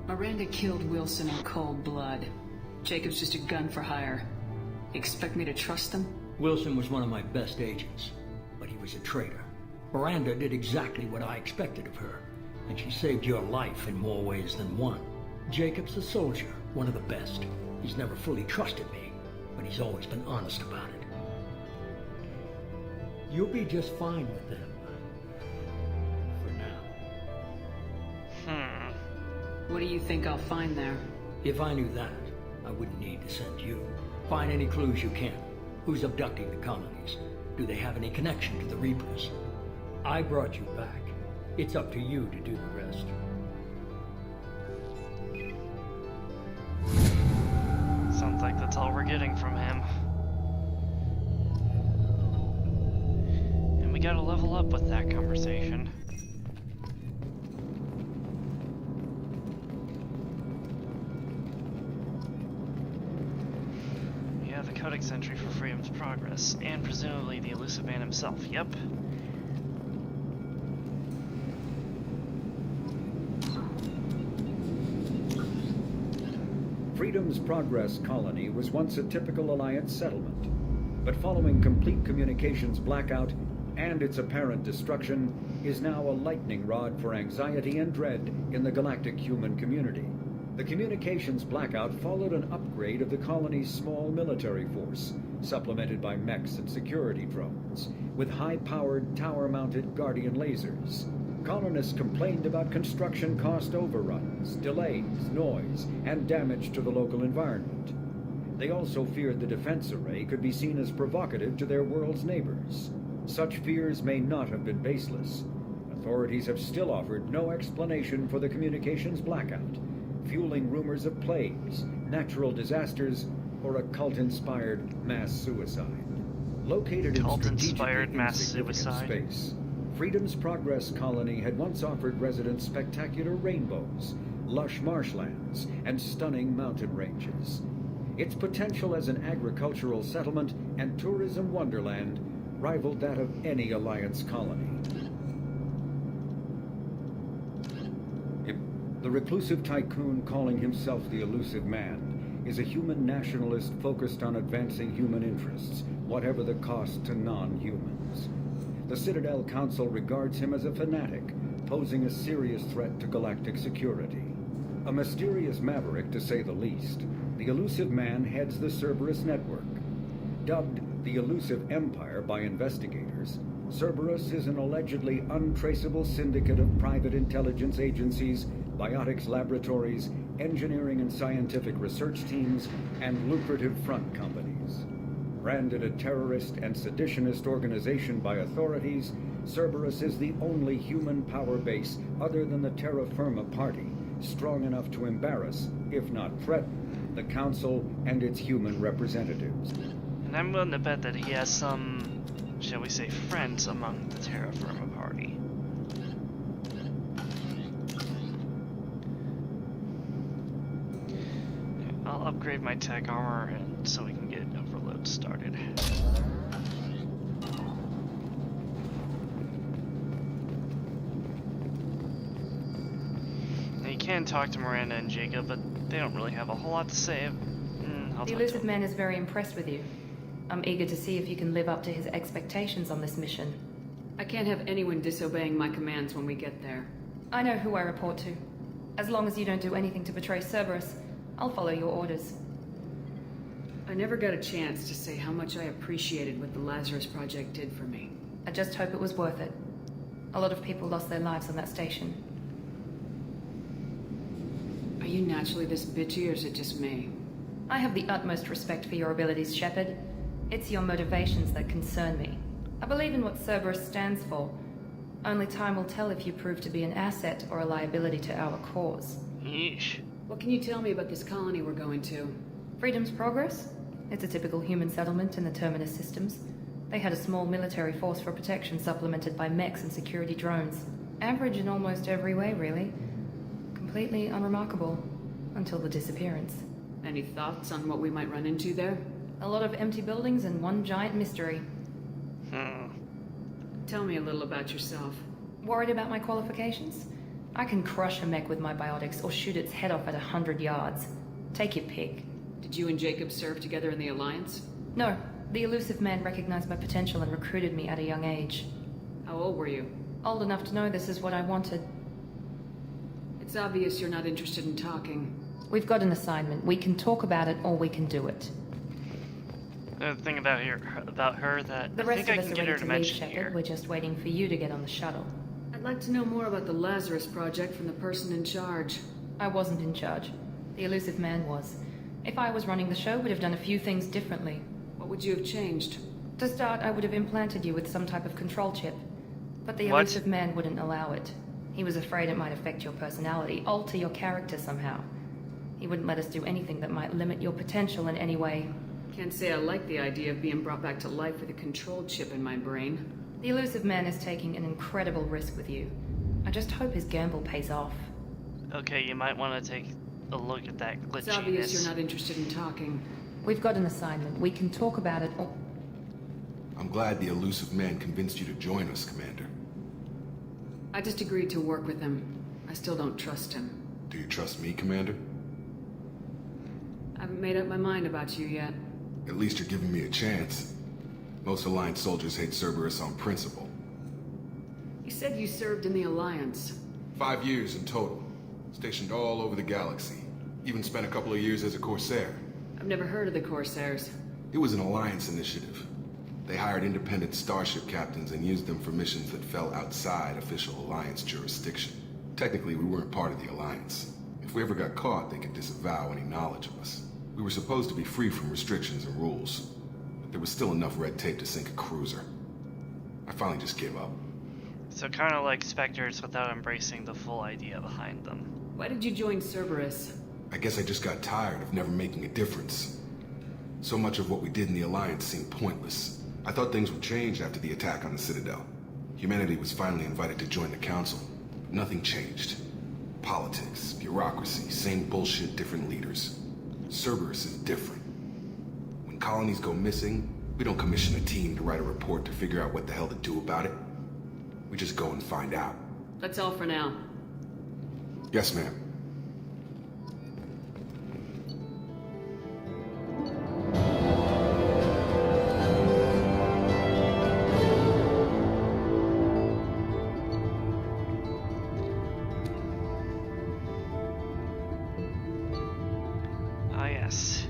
Miranda killed Wilson in cold blood. Jacob's just a gun for hire. You expect me to trust them? Wilson was one of my best agents, but he was a traitor. Miranda did exactly what I expected of her, and she saved your life in more ways than one. Jacob's a soldier, one of the best. He's never fully trusted me, but he's always been honest about it. You'll be just fine with them. For now. What do you think I'll find there? If I knew that, I wouldn't need to send you. Find any clues you can. Who's abducting the colonies? Do they have any connection to the Reapers? I brought you back. It's up to you to do the rest. Sounds like that's all we're getting from him. And we gotta level up with that conversation. Yeah, the Codex entry for Freedom's Progress, and presumably the elusive man himself, yep. Freedom's Progress colony was once a typical Alliance settlement, but following complete communications blackout and its apparent destruction, is now a lightning rod for anxiety and dread in the galactic human community. The communications blackout followed an upgrade of the colony's small military force, supplemented by mechs and security drones, with high-powered tower-mounted Guardian lasers. Colonists complained about construction cost overruns, delays, noise, and damage to the local environment. They also feared the defense array could be seen as provocative to their world's neighbors. Such fears may not have been baseless. Authorities have still offered no explanation for the communications blackout. fueling rumors of plagues, natural disasters, or a cult-inspired mass suicide. Located in Cult-inspired strategically mass insignificant suicide. space, Freedom's Progress colony had once offered residents spectacular rainbows, lush marshlands, and stunning mountain ranges. Its potential as an agricultural settlement and tourism wonderland rivaled that of any Alliance colony. The reclusive tycoon calling himself the Elusive Man is a human nationalist focused on advancing human interests, whatever the cost to non-humans. The Citadel Council regards him as a fanatic, posing a serious threat to galactic security. A mysterious maverick, to say the least, the Elusive Man heads the Cerberus network. Dubbed the Elusive Empire by investigators, Cerberus is an allegedly untraceable syndicate of private intelligence agencies, biotics laboratories, engineering and scientific research teams, and lucrative front companies. Branded a terrorist and seditionist organization by authorities, Cerberus is the only human power base other than the Terra Firma Party strong enough to embarrass, if not threaten, the Council and its human representatives. And I'm willing to bet that he has some, shall we say, friends among the Terra Firma Party. I'll upgrade my tech armor and so we can get overload started. Now you can talk to Miranda and Jacob, but they don't really have a whole lot to say. The Elusive Man is very impressed with you. I'm eager to see if you can live up to his expectations on this mission. I can't have anyone disobeying my commands when we get there. I know who I report to. As long as you don't do anything to betray Cerberus, I'll follow your orders. I never got a chance to say how much I appreciated what the Lazarus Project did for me. I just hope it was worth it. A lot of people lost their lives on that station. Are you naturally this bitchy, or is it just me? I have the utmost respect for your abilities, Shepard. It's your motivations that concern me. I believe in what Cerberus stands for. Only time will tell if you prove to be an asset or a liability to our cause. Yeesh. What can you tell me about this colony we're going to? Freedom's Progress? It's a typical human settlement in the Terminus systems. They had a small military force for protection supplemented by mechs and security drones. Average in almost every way, really. Completely unremarkable. Until the disappearance. Any thoughts on what we might run into there? A lot of empty buildings and one giant mystery. Tell me a little about yourself. Worried about my qualifications? I can crush a mech with my biotics or shoot its head off at 100 yards. Take your pick. Did you and Jacob serve together in the Alliance? No. The Elusive Man recognized my potential and recruited me at a young age. How old were you? Old enough to know this is what I wanted. It's obvious you're not interested in talking. We've got an assignment. We can talk about it or we can do it. The thing about her that the I rest think I of us can are get ready her to to leave, mention Shepard. here. We're just waiting for you to get on the shuttle. I'd like to know more about the Lazarus Project from the person in charge. I wasn't in charge. The Elusive Man was. If I was running the show, we'd have done a few things differently. What would you have changed? To start, I would have implanted you with some type of control chip. But the Elusive Man wouldn't allow it. He was afraid it might affect your personality, alter your character somehow. He wouldn't let us do anything that might limit your potential in any way. Can't say I like the idea of being brought back to life with a control chip in my brain. The Elusive Man is taking an incredible risk with you. I just hope his gamble pays off. Okay, you might want to take a look at that glitchiness. It's obvious you're not interested in talking. We've got an assignment. We can talk about it or... I'm glad the Elusive Man convinced you to join us, Commander. I just agreed to work with him. I still don't trust him. Do you trust me, Commander? I haven't made up my mind about you yet. At least you're giving me a chance. Most Alliance soldiers hate Cerberus on principle. You said you served in the Alliance. 5 years in total. Stationed all over the galaxy. Even spent a couple of years as a Corsair. I've never heard of the Corsairs. It was an Alliance initiative. They hired independent starship captains and used them for missions that fell outside official Alliance jurisdiction. Technically, we weren't part of the Alliance. If we ever got caught, they could disavow any knowledge of us. We were supposed to be free from restrictions and rules, but there was still enough red tape to sink a cruiser. I finally just gave up. So kind of like Spectres without embracing the full idea behind them. Why did you join Cerberus? I guess I just got tired of never making a difference. So much of what we did in the Alliance seemed pointless. I thought things would change after the attack on the Citadel. Humanity was finally invited to join the Council. Nothing changed. Politics, bureaucracy, same bullshit, different leaders. Cerberus is different. When colonies go missing, we don't commission a team to write a report to figure out what the hell to do about it. We just go and find out. That's all for now. Yes, ma'am. Ah, yes.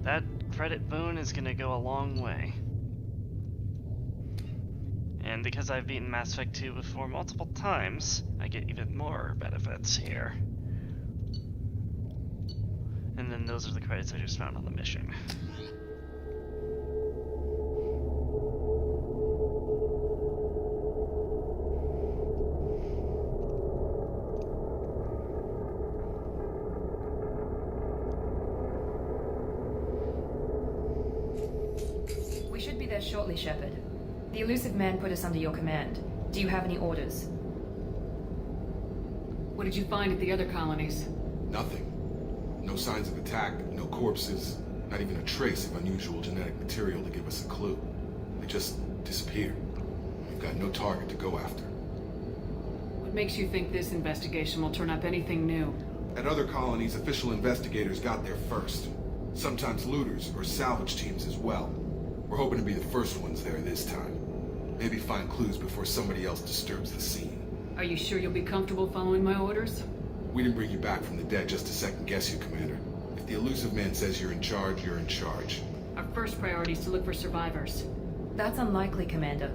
That credit boon is gonna go a long way. And because I've beaten Mass Effect 2 before multiple times, I get even more benefits here. And then those are the credits I just found on the mission. We should be there shortly, Shepard. The elusive man put us under your command. Do you have any orders? What did you find at the other colonies? Nothing. No signs of attack, no corpses, not even a trace of unusual genetic material to give us a clue. They just disappeared. We've got no target to go after. What makes you think this investigation will turn up anything new? At other colonies, official investigators got there first. Sometimes looters or salvage teams as well. We're hoping to be the first ones there this time. Maybe find clues before somebody else disturbs the scene. Are you sure you'll be comfortable following my orders? We didn't bring you back from the dead just to second guess you, Commander. If the elusive man says you're in charge, you're in charge. Our first priority is to look for survivors. That's unlikely, Commander.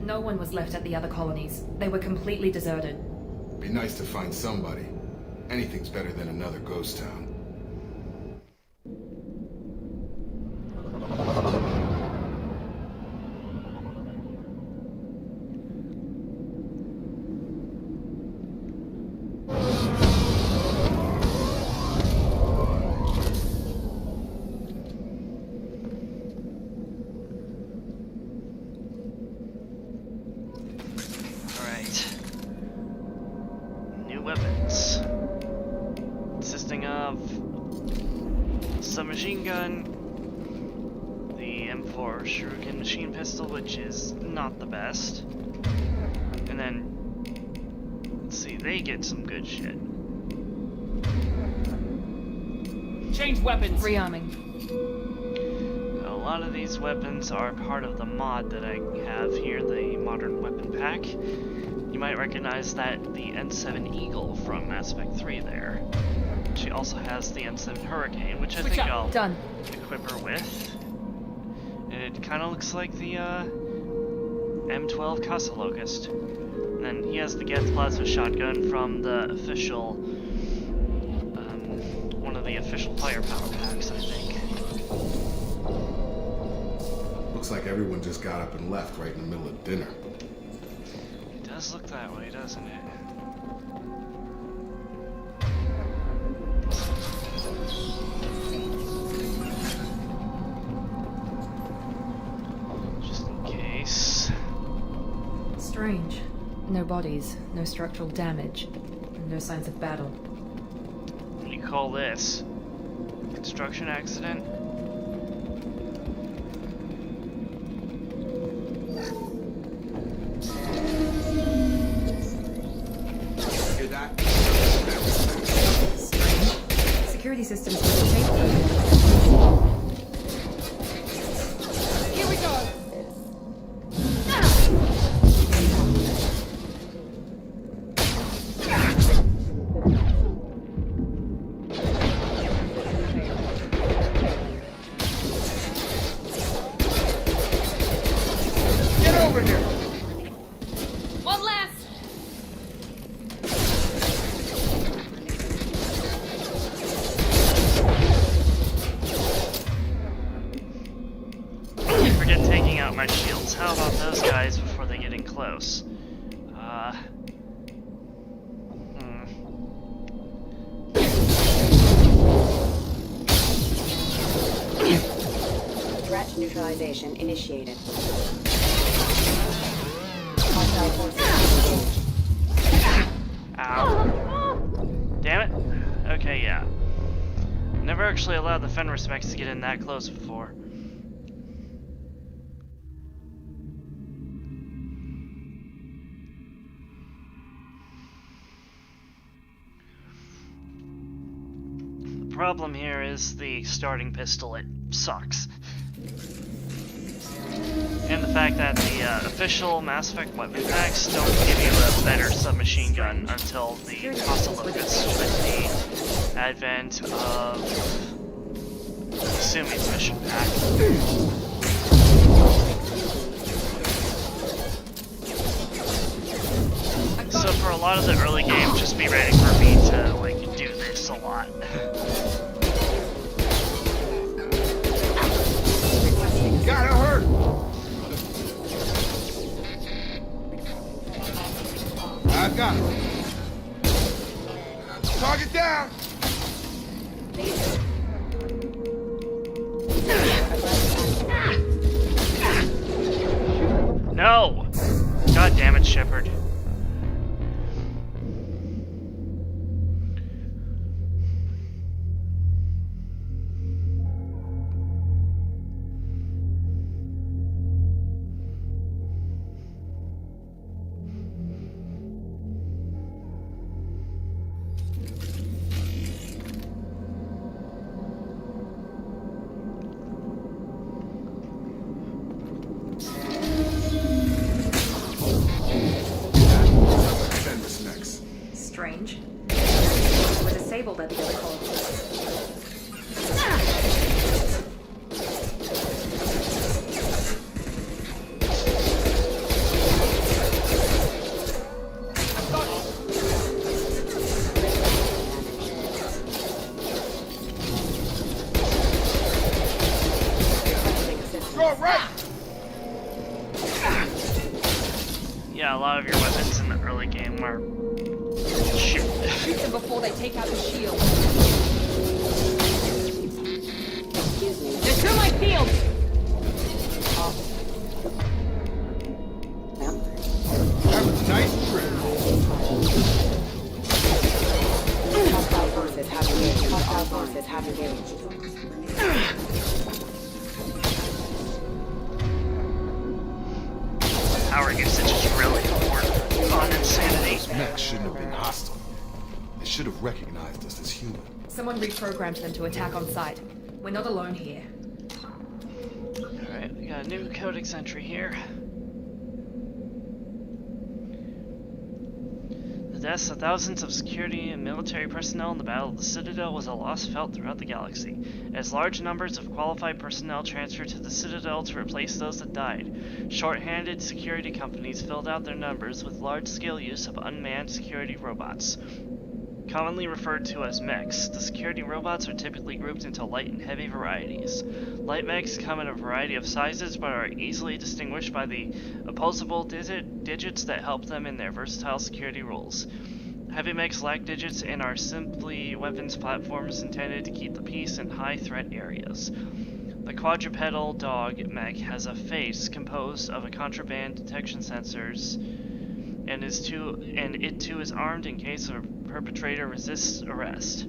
No one was left at the other colonies. They were completely deserted. Be nice to find somebody. Anything's better than another ghost town. Weapons, consisting of submachine gun, the M4 Shuriken machine pistol, which is not the best, and then, let's see, they get some good shit. Change weapons! Rearming. A lot of these weapons are part of the mod that I have here, the Modern Weapon Pack. You might recognize that the N7 Eagle from Mass Effect 3 there. She also has the N7 Hurricane, which I think I'll equip her with. It kind of looks like the M12 Casa Locust. And then he has the Geth Plasma Shotgun from the official, one of the official firepower packs, I think. Looks like everyone just got up and left right in the middle of dinner. It does look that way, doesn't it? Just in case. Strange. No bodies, no structural damage, and no signs of battle. What do you call this? Construction accident? Security systems will take them. Here we go! Get over here! One last! Forget taking out my shields. How about those guys before they get in close? Neutralization initiated. Hostile forces engaged. Ow. Damn it. Okay, yeah. Never actually allowed the Fenris mechs to get in that close before. The problem here is the starting pistol. It sucks. And the fact that the official Mass Effect weapon packs don't give you a better submachine gun until the Costa Locust with the advent of Sumi's mission pack. So for a lot of the early game, just be ready for me to like do this a lot. Gotta hurt! I got it. Target down! No! God damn it, Shepard. Strange. We're disabled at the other colonies. You're right! Yeah, a lot of your weapons in the early game are shit. Shoot them before they take out the shield. Excuse me. They're through my field! That was a nice trick. Hostile forces have engaged. Hostile forces have engaged. Power usage is really important on Insanity. Those mechs shouldn't have been hostile. They should have recognized us as human. Someone reprogrammed them to attack on sight. We're not alone here. Alright, we got a new codex entry here. The deaths of thousands of security and military personnel in the Battle of the Citadel was a loss felt throughout the galaxy, as large numbers of qualified personnel transferred to the Citadel to replace those that died. Short-handed security companies filled out their numbers with large-scale use of unmanned security robots. Commonly referred to as mechs, the security robots are typically grouped into light and heavy varieties. Light mechs come in a variety of sizes but are easily distinguished by the opposable digits that help them in their versatile security roles. Heavy mechs lack digits and are simply weapons platforms intended to keep the peace in high threat areas. The quadrupedal dog mech has a face composed of a contraband detection sensors and it too is armed in case a perpetrator resists arrest.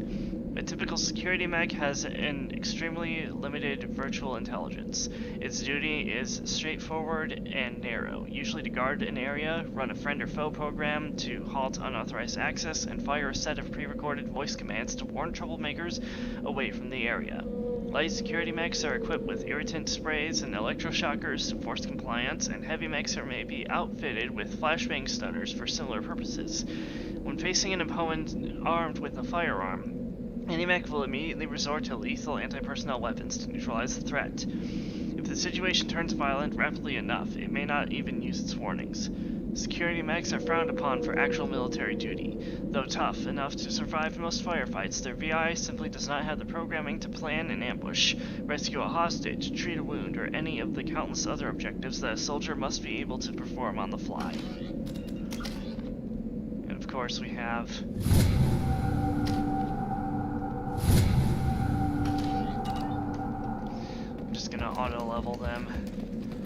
A typical security mech has an extremely limited virtual intelligence. Its duty is straightforward and narrow, usually to guard an area, run a friend or foe program, to halt unauthorized access, and fire a set of pre-recorded voice commands to warn troublemakers away from the area. Light security mechs are equipped with irritant sprays and electroshockers to force compliance, and heavy mechs are maybe outfitted with flashbang stunners for similar purposes. When facing an opponent armed with a firearm, any mech will immediately resort to lethal anti-personnel weapons to neutralize the threat. If the situation turns violent rapidly enough, it may not even use its warnings. Security mechs are frowned upon for actual military duty. Though tough enough to survive most firefights, their VI simply does not have the programming to plan an ambush, rescue a hostage, treat a wound, or any of the countless other objectives that a soldier must be able to perform on the fly. And of course we have... I'm just gonna auto-level them.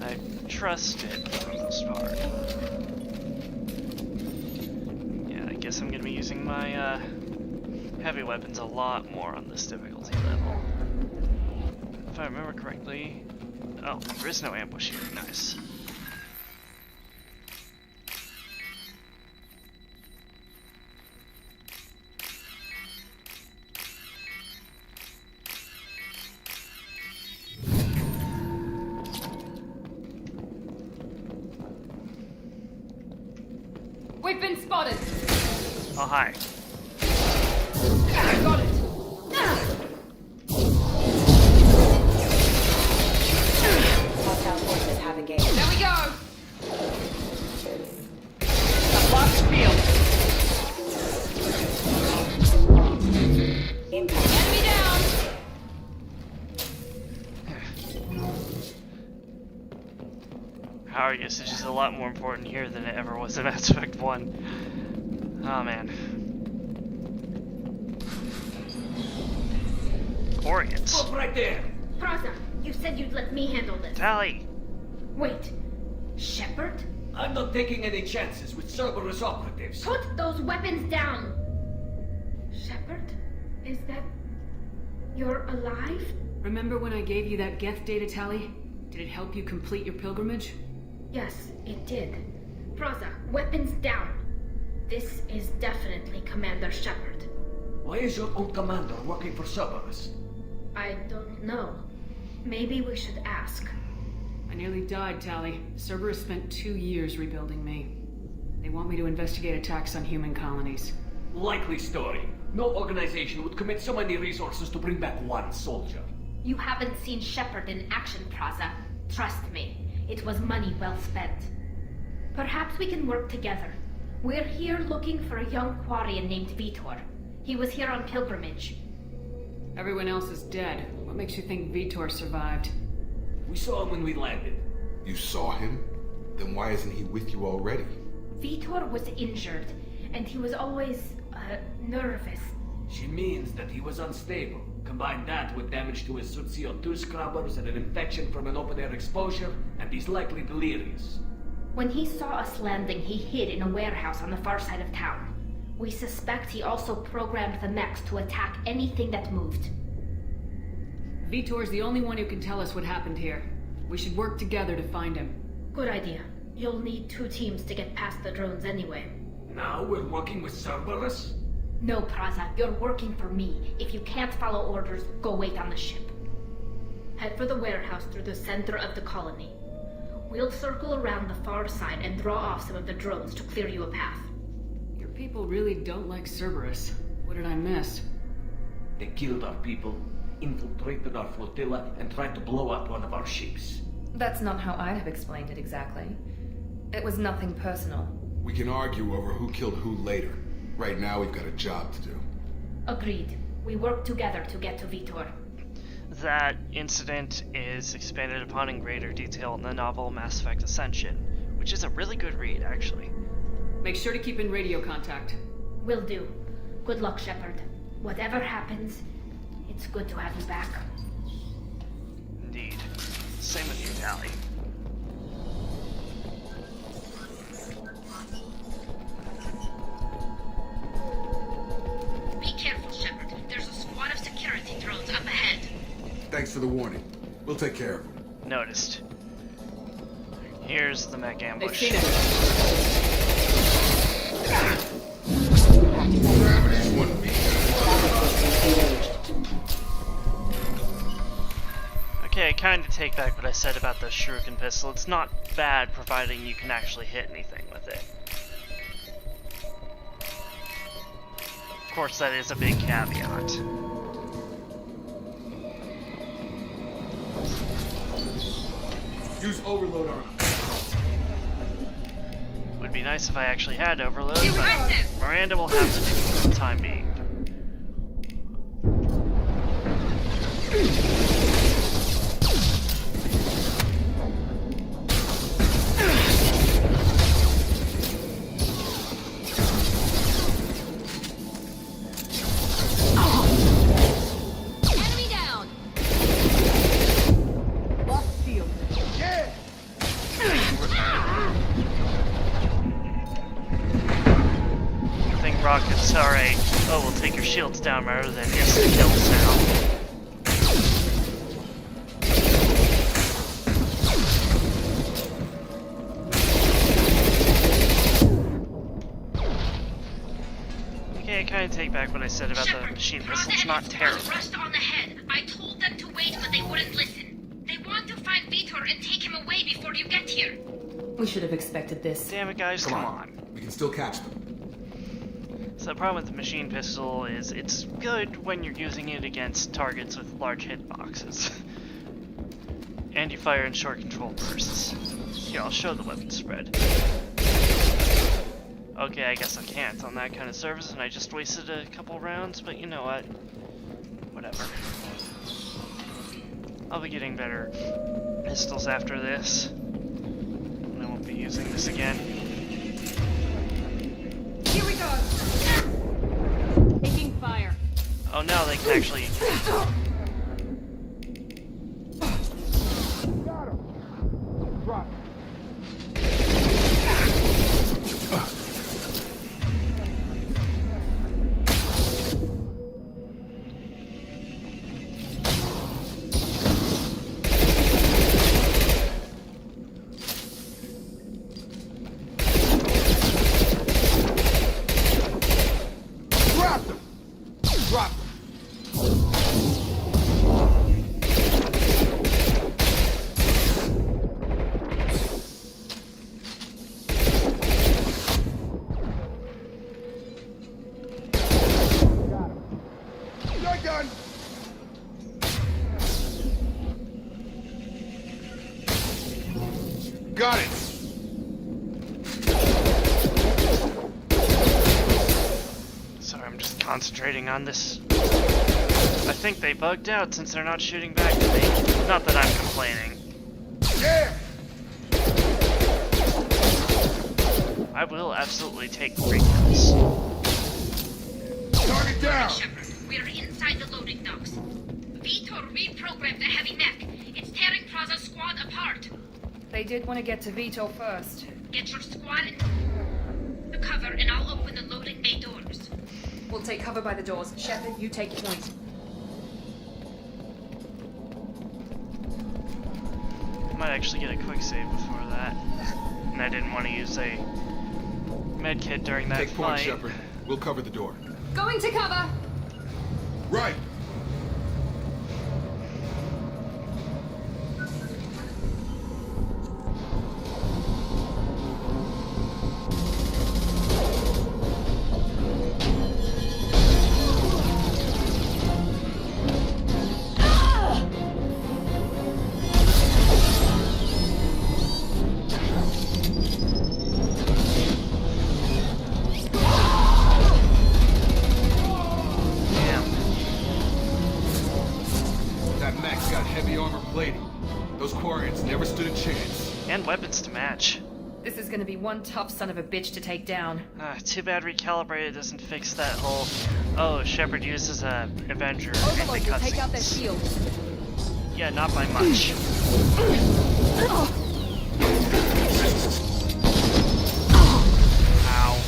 I trust it for the most part. Yeah, I guess I'm going to be using my heavy weapons a lot more on this difficulty level. If I remember correctly... Oh, there is no ambush here. Nice. We've been spotted. Oh, hi. I got it. Hostile forces have engaged. There we go. I've lost field. Impact. Enemy down. Power usage is a lot more important here than it ever was in Mass Effect 1. Oh man. Orients. Look right there! Praza, you said you'd let me handle this. Tally! Wait. Shepard? I'm not taking any chances with Cerberus operatives. Put those weapons down! Shepard? Is that... You're alive? Remember when I gave you that Geth data tally? Did it help you complete your pilgrimage? Yes, it did. Praza, weapons down. This is definitely Commander Shepard. Why is your own commander working for Cerberus? I don't know. Maybe we should ask. I nearly died, Tally. Cerberus spent 2 years rebuilding me. They want me to investigate attacks on human colonies. Likely story. No organization would commit so many resources to bring back one soldier. You haven't seen Shepard in action, Praza. Trust me, it was money well spent. Perhaps we can work together. We're here looking for a young Quarian named Vitor. He was here on pilgrimage. Everyone else is dead. What makes you think Vitor survived? We saw him when we landed. You saw him? Then why isn't he with you already? Vitor was injured, and he was always, nervous. She means that he was unstable. Combine that with damage to his suit CO2 scrubbers and an infection from an open-air exposure, and he's likely delirious. When he saw us landing, he hid in a warehouse on the far side of town. We suspect he also programmed the mechs to attack anything that moved. Vitor's the only one who can tell us what happened here. We should work together to find him. Good idea. You'll need 2 teams to get past the drones anyway. Now we're working with Cerberus? No, Praza, you're working for me. If you can't follow orders, go wait on the ship. Head for the warehouse through the center of the colony. We'll circle around the far side and draw off some of the drones to clear you a path. Your people really don't like Cerberus. What did I miss? They killed our people, infiltrated our flotilla, and tried to blow up one of our ships. That's not how I'd have explained it exactly. It was nothing personal. We can argue over who killed who later. Right now, we've got a job to do. Agreed. We work together to get to Vitor. That incident is expanded upon in greater detail in the novel Mass Effect Ascension, which is a really good read, actually. Make sure to keep in radio contact. Will do. Good luck, Shepard. Whatever happens, it's good to have you back. Indeed. Same with you, Tally. Be careful, Shepard. There's a squad of security drones up ahead. Thanks for the warning. We'll take care of them. Noticed. Here's the mech ambush. They've seen it. Okay, I kind of take back what I said about the shuriken pistol. It's not bad, providing you can actually hit anything with it. Of course, that is a big caveat. Use overload on him. Would be nice if I actually had overload, but Miranda will have to do it for the time being. Enemy down. Lost rockets. Alright. Oh, we'll take your shields down rather than instant kills now. Okay, I kind of take back what I said about the machine pistol. It's not terrible. Rust on the head. I told them to wait, but they wouldn't listen. They want to find Vitor and take him away before you get here. We should have expected this. Damn it, guys, come on. We can still catch them. So the problem with the machine pistol is it's good when you're using it against targets with large hitboxes. And you fire in short control bursts. Here, I'll show the weapon spread. Okay, I guess I can't on that kind of service, and I just wasted a couple rounds, but you know what? Whatever. I'll be getting better pistols after this. And I won't be using this again. Here we go. Taking fire. Oh, now they can actually... Drop. Got it! Sorry, I'm just concentrating on this. I think they bugged out since they're not shooting back at me. Not that I'm complaining. Yeah! I will absolutely take 3 kills. Target down! Shepard, we're inside the loading docks. Vitor reprogrammed the heavy mech. It's tearing Praza's squad apart. They did want to get to Vito first. Get your squad in the cover, and I'll open the loading bay doors. We'll take cover by the doors. Shepard, you take point. I might actually get a quick save before that. And I didn't want to use a medkit during that Take point, fight. Shepard. We'll cover the door. Going to cover. Right! And weapons to match. This is gonna be one tough son of a bitch to take down. Too bad Recalibrated doesn't fix that whole, oh, Shepard uses a Avenger in the Overload will take out their cutscenes. shields. Yeah, not by much. Ow.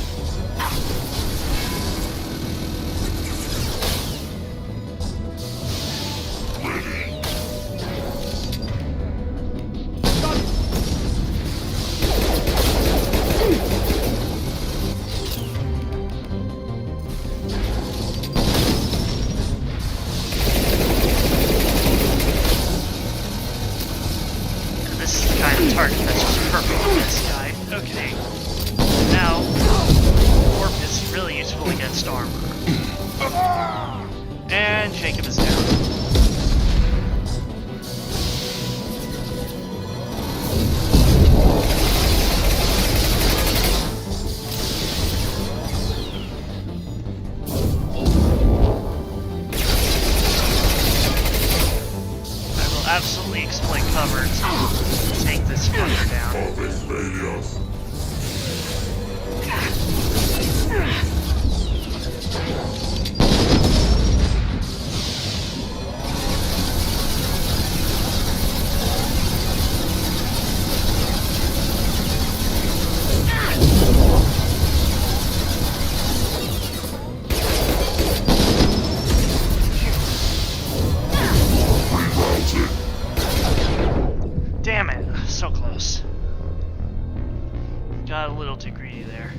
Target that's just perfect for this guy. Okay. Now, Warp is really useful against armor. And Jacob is down. I will absolutely exploit cover to take this fucker down. opportunity there.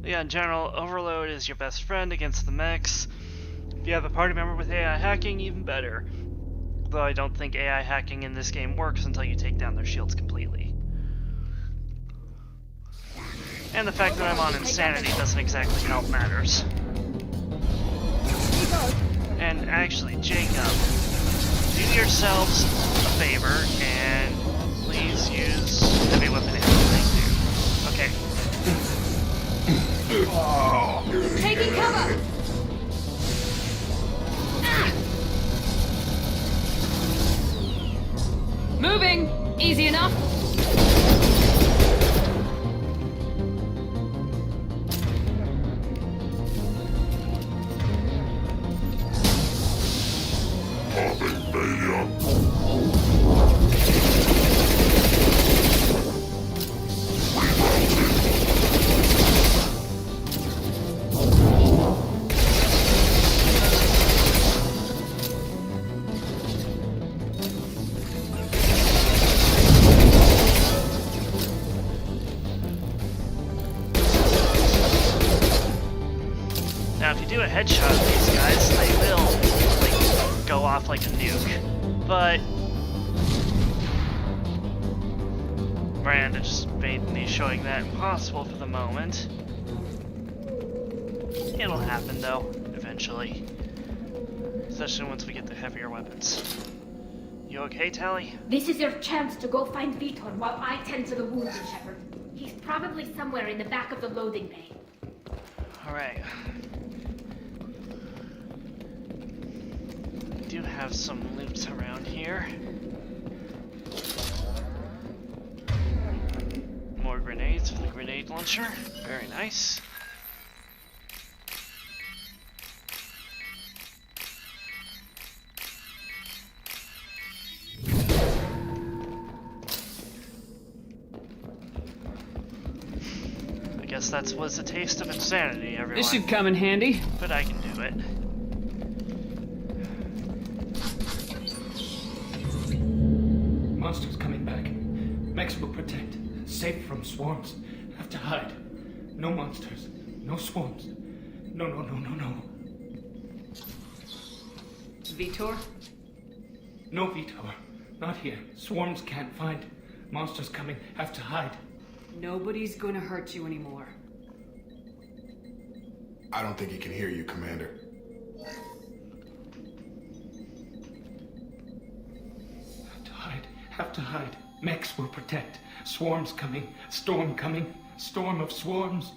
Yeah, in general, Overload is your best friend against the mechs. If you have a party member with AI hacking, even better. Though I don't think AI hacking in this game works until you take down their shields completely. And the fact that I'm on Insanity doesn't exactly help matters. And actually, Jacob, do yourselves a favor and please use heavy weapon ammo. Thank you. Okay. Taking cover! Moving! Easy enough. Now, if you do a headshot of these guys, they will like, go off like a nuke. But Miranda just made me showing that impossible for the moment. It'll happen though, eventually. Especially once we get the heavier weapons. You okay, Tally? This is your chance to go find Vitor while I tend to the wounded, Shepard. He's probably somewhere in the back of the loading bay. Alright. I do have some loot around here. More grenades for the grenade launcher. Very nice. I guess that was a taste of insanity, everyone. This should come in handy. But I can do it. Monsters coming back. Mechs will protect. Safe from swarms. Have to hide. No monsters. No swarms. No. Vitor? No, Vitor. Not here. Swarms can't find. Monsters coming. Have to hide. Nobody's gonna hurt you anymore. I don't think he can hear you, Commander. Have to hide. Mechs will protect. Swarms coming. Storm coming. Storm of swarms.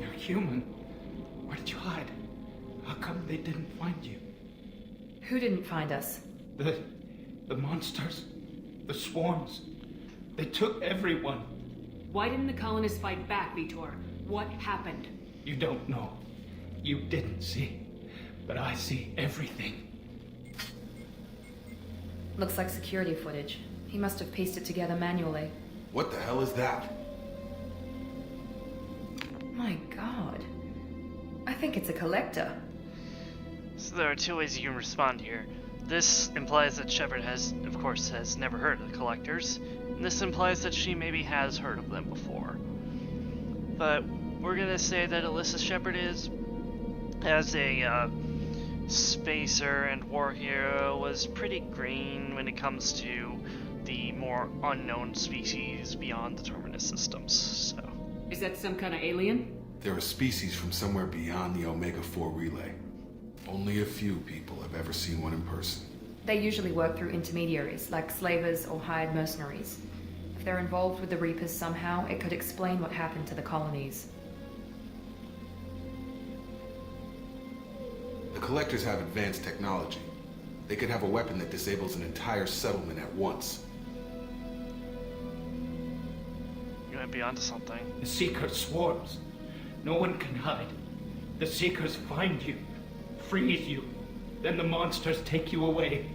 You're human. Where did you hide? How come they didn't find you? Who didn't find us? The monsters. The swarms. They took everyone. Why didn't the colonists fight back, Vitor? What happened? You don't know. You didn't see. But I see everything. Looks like security footage. He must have pieced it together manually. What the hell is that? My god. I think it's a collector. So there are two ways you can respond here. This implies that Shepard has never heard of the collectors. And this implies that she maybe has heard of them before. But we're gonna say that Alyssa Shepard is, as a spacer and war hero, was pretty green when it comes to the more unknown species beyond the Terminus systems, so. Is that some kind of alien? They're a species from somewhere beyond the Omega-4 relay. Only a few people have ever seen one in person. They usually work through intermediaries, like slavers or hired mercenaries. If they're involved with the Reapers somehow, it could explain what happened to the colonies. The Collectors have advanced technology. They could have a weapon that disables an entire settlement at once. You might be onto something. The Seeker swarms. No one can hide. The Seekers find you, freeze you, then the monsters take you away.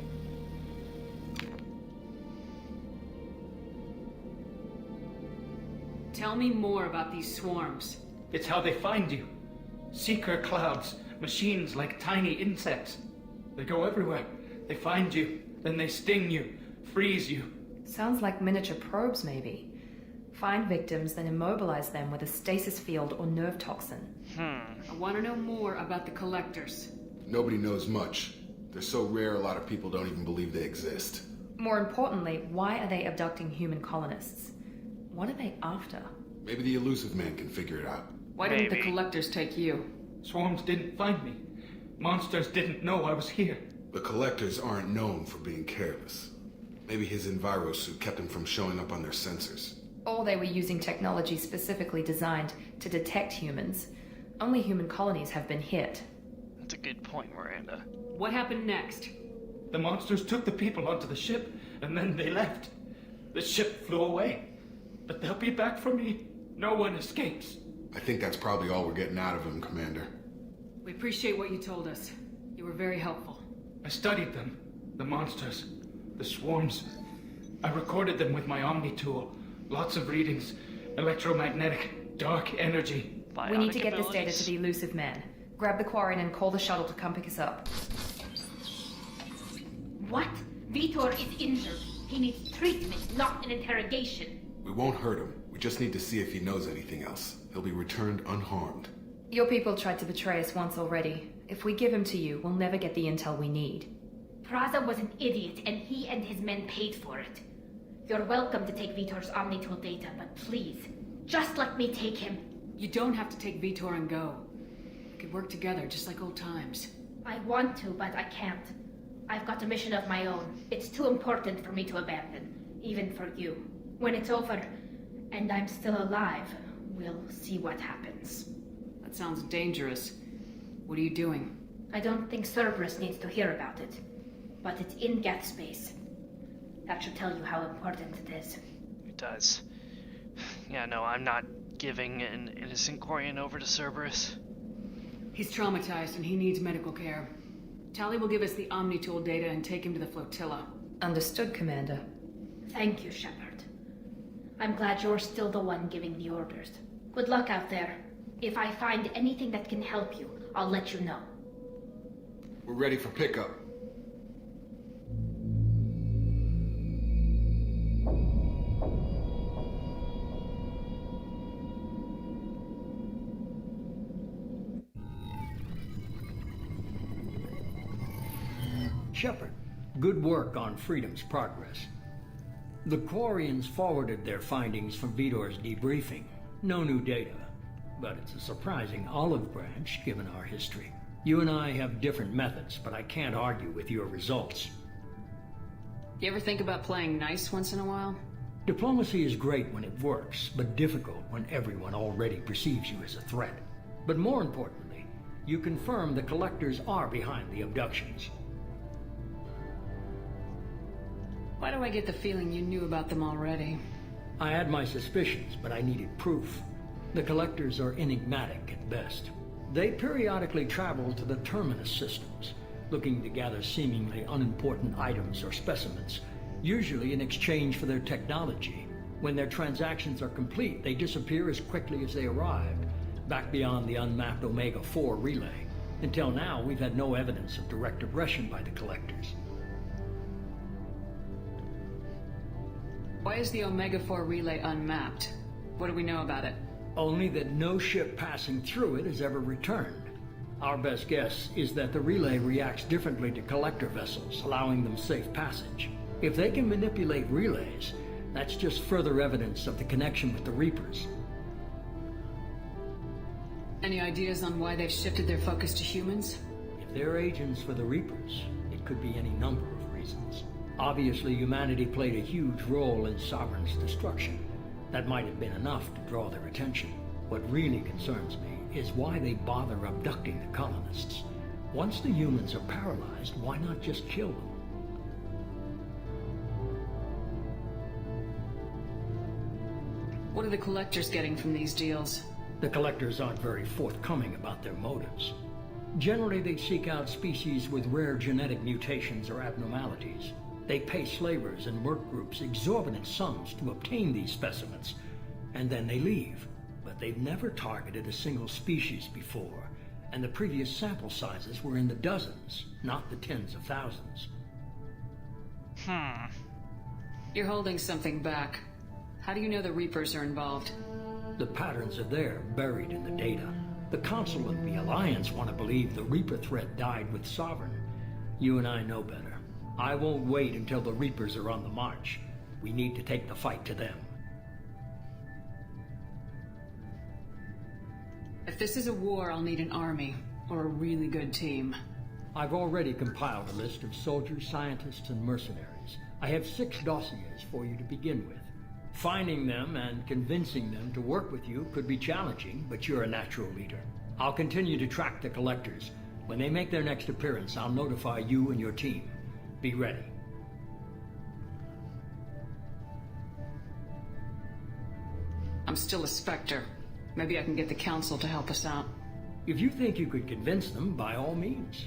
Tell me more about these swarms. It's how they find you. Seeker clouds, machines like tiny insects. They go everywhere. They find you, then they sting you, freeze you. Sounds like miniature probes, maybe. Find victims, then immobilize them with a stasis field or nerve toxin. I want to know more about the collectors. Nobody knows much. They're so rare, a lot of people don't even believe they exist. More importantly, why are they abducting human colonists? What are they after? Maybe the elusive man can figure it out. Why didn't the collectors take you? Swarms didn't find me. Monsters didn't know I was here. The collectors aren't known for being careless. Maybe his envirosuit kept him from showing up on their sensors. Or they were using technology specifically designed to detect humans. Only human colonies have been hit. That's a good point, Miranda. What happened next? The monsters took the people onto the ship, and then they left. The ship flew away. But they'll be back for me. No one escapes. I think that's probably all we're getting out of him, Commander. We appreciate what you told us. You were very helpful. I studied them. The monsters. The swarms. I recorded them with my Omni tool. Lots of readings. Electromagnetic. Dark energy. We need to get this data to the elusive man. Grab the Quarian and call the shuttle to come pick us up. What? Vitor is injured. He needs treatment, not an interrogation. We won't hurt him. We just need to see if he knows anything else. He'll be returned unharmed. Your people tried to betray us once already. If we give him to you, we'll never get the intel we need. Praza was an idiot, and he and his men paid for it. You're welcome to take Vitor's Omnitool data, but please, just let me take him. You don't have to take Vitor and go. We could work together, just like old times. I want to, but I can't. I've got a mission of my own. It's too important for me to abandon, even for you. When it's over, and I'm still alive, we'll see what happens. That sounds dangerous. What are you doing? I don't think Cerberus needs to hear about it, but it's in Geth space. That should tell you how important it is. It does. Yeah, no, I'm not giving an innocent Quarian over to Cerberus. He's traumatized and he needs medical care. Tali will give us the Omnitool data and take him to the flotilla. Understood, Commander. Thank you, Shepard. I'm glad you're still the one giving the orders. Good luck out there. If I find anything that can help you, I'll let you know. We're ready for pickup. Shepard, good work on Freedom's progress. The Quarians forwarded their findings from Vitor's debriefing. No new data, but it's a surprising olive branch given our history. You and I have different methods, but I can't argue with your results. You ever think about playing nice once in a while? Diplomacy is great when it works, but difficult when everyone already perceives you as a threat. But more importantly, you confirm the collectors are behind the abductions. Why do I get the feeling you knew about them already? I had my suspicions, but I needed proof. The collectors are enigmatic at best. They periodically travel to the terminus systems, looking to gather seemingly unimportant items or specimens, usually in exchange for their technology. When their transactions are complete, they disappear as quickly as they arrived, back beyond the unmapped Omega-4 relay. Until now, we've had no evidence of direct aggression by the collectors. Why is the Omega-4 relay unmapped? What do we know about it? Only that no ship passing through it has ever returned. Our best guess is that the relay reacts differently to collector vessels, allowing them safe passage. If they can manipulate relays, that's just further evidence of the connection with the Reapers. Any ideas on why they've shifted their focus to humans? If they're agents for the Reapers, it could be any number of reasons. Obviously, humanity played a huge role in Sovereign's destruction. That might have been enough to draw their attention. What really concerns me is why they bother abducting the colonists. Once the humans are paralyzed, why not just kill them? What are the collectors getting from these deals? The collectors aren't very forthcoming about their motives. Generally, they seek out species with rare genetic mutations or abnormalities. They pay slavers and work groups exorbitant sums to obtain these specimens, and then they leave. But they've never targeted a single species before, And the previous sample sizes were in the dozens, not the tens of thousands. You're holding something back. How do you know the Reapers are involved? The patterns are there, buried in the data. The Council and the Alliance want to believe the Reaper threat died with Sovereign. You and I know better. I won't wait until the Reapers are on the march. We need to take the fight to them. If this is a war, I'll need an army, or a really good team. I've already compiled a list of soldiers, scientists, and mercenaries. I have 6 dossiers for you to begin with. Finding them and convincing them to work with you could be challenging, but you're a natural leader. I'll continue to track the collectors. When they make their next appearance, I'll notify you and your team. Be ready. I'm still a Spectre. Maybe I can get the Council to help us out. If you think you could convince them, by all means.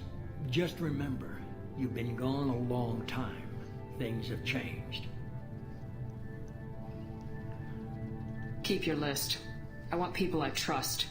Just remember, you've been gone a long time. Things have changed. Keep your list. I want people I trust.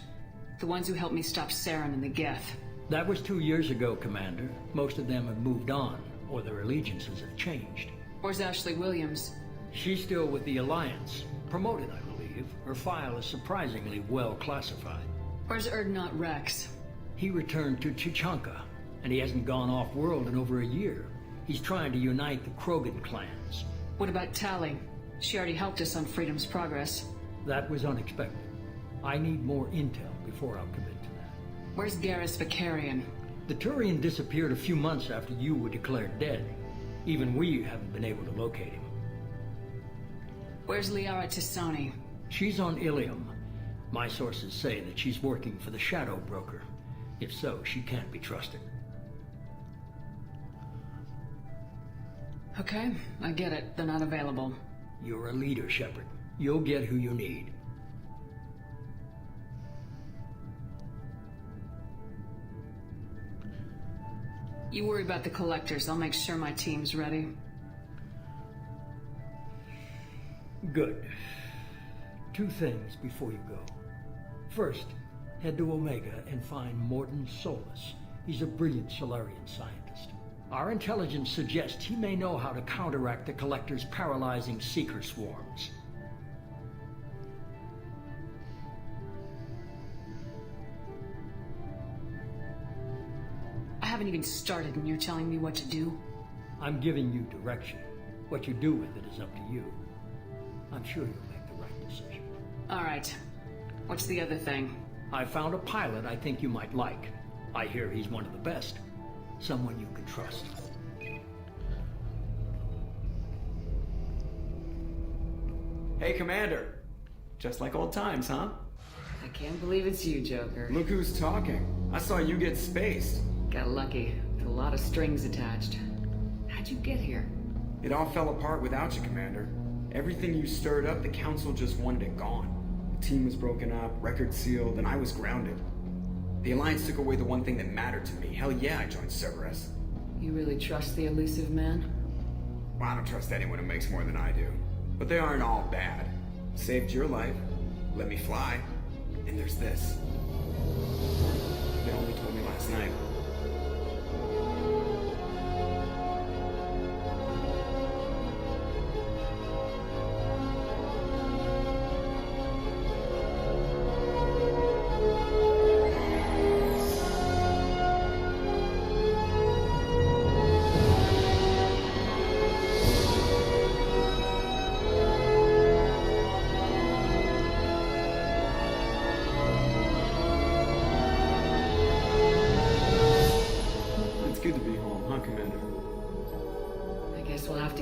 The ones who helped me stop Saren and the Geth. That was 2 years ago, Commander. Most of them have moved on, or their allegiances have changed. Where's Ashley Williams? She's still with the Alliance. Promoted, I believe. Her file is surprisingly well classified. Where's Erdnot Rex? He returned to Chichanka, and he hasn't gone off-world in over a year. He's trying to unite the Krogan clans. What about Tali? She already helped us on Freedom's Progress. That was unexpected. I need more intel before I'll commit to that. Where's Garrus Vicarian? The Turian disappeared a few months after you were declared dead. Even we haven't been able to locate him. Where's Liara Tisani? She's on Ilium. My sources say that she's working for the Shadow Broker. If so, she can't be trusted. Okay, I get it. They're not available. You're a leader, Shepard. You'll get who you need. You worry about the collectors. I'll make sure my team's ready. Good. 2 things before you go. First, head to Omega and find Morton Solus. He's a brilliant Solarian scientist. Our intelligence suggests he may know how to counteract the Collector's paralyzing Seeker swarms. I haven't even started and you're telling me what to do? I'm giving you direction. What you do with it is up to you. I'm sure you'll make the right decision. All right. What's the other thing? I found a pilot I think you might like. I hear he's one of the best. Someone you can trust. Hey, Commander. Just like old times, huh? I can't believe it's you, Joker. Look who's talking. I saw you get spaced. Got lucky. With a lot of strings attached. How'd you get here? It all fell apart without you, Commander. Everything you stirred up, the Council just wanted it gone. The team was broken up, record sealed, and I was grounded. The Alliance took away the one thing that mattered to me. Hell yeah, I joined Cerberus. You really trust the elusive man? Well, I don't trust anyone who makes more than I do. But they aren't all bad. Saved your life, let me fly, and there's this. They only told me last night.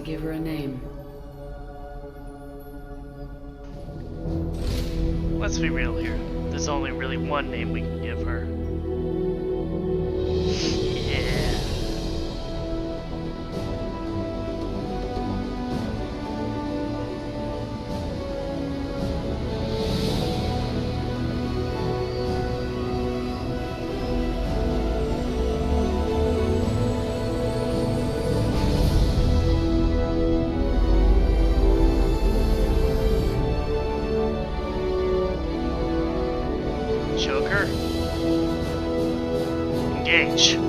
Give her a name. Let's be real here. There's only really one name we can give her. Yeah. Joker? engage.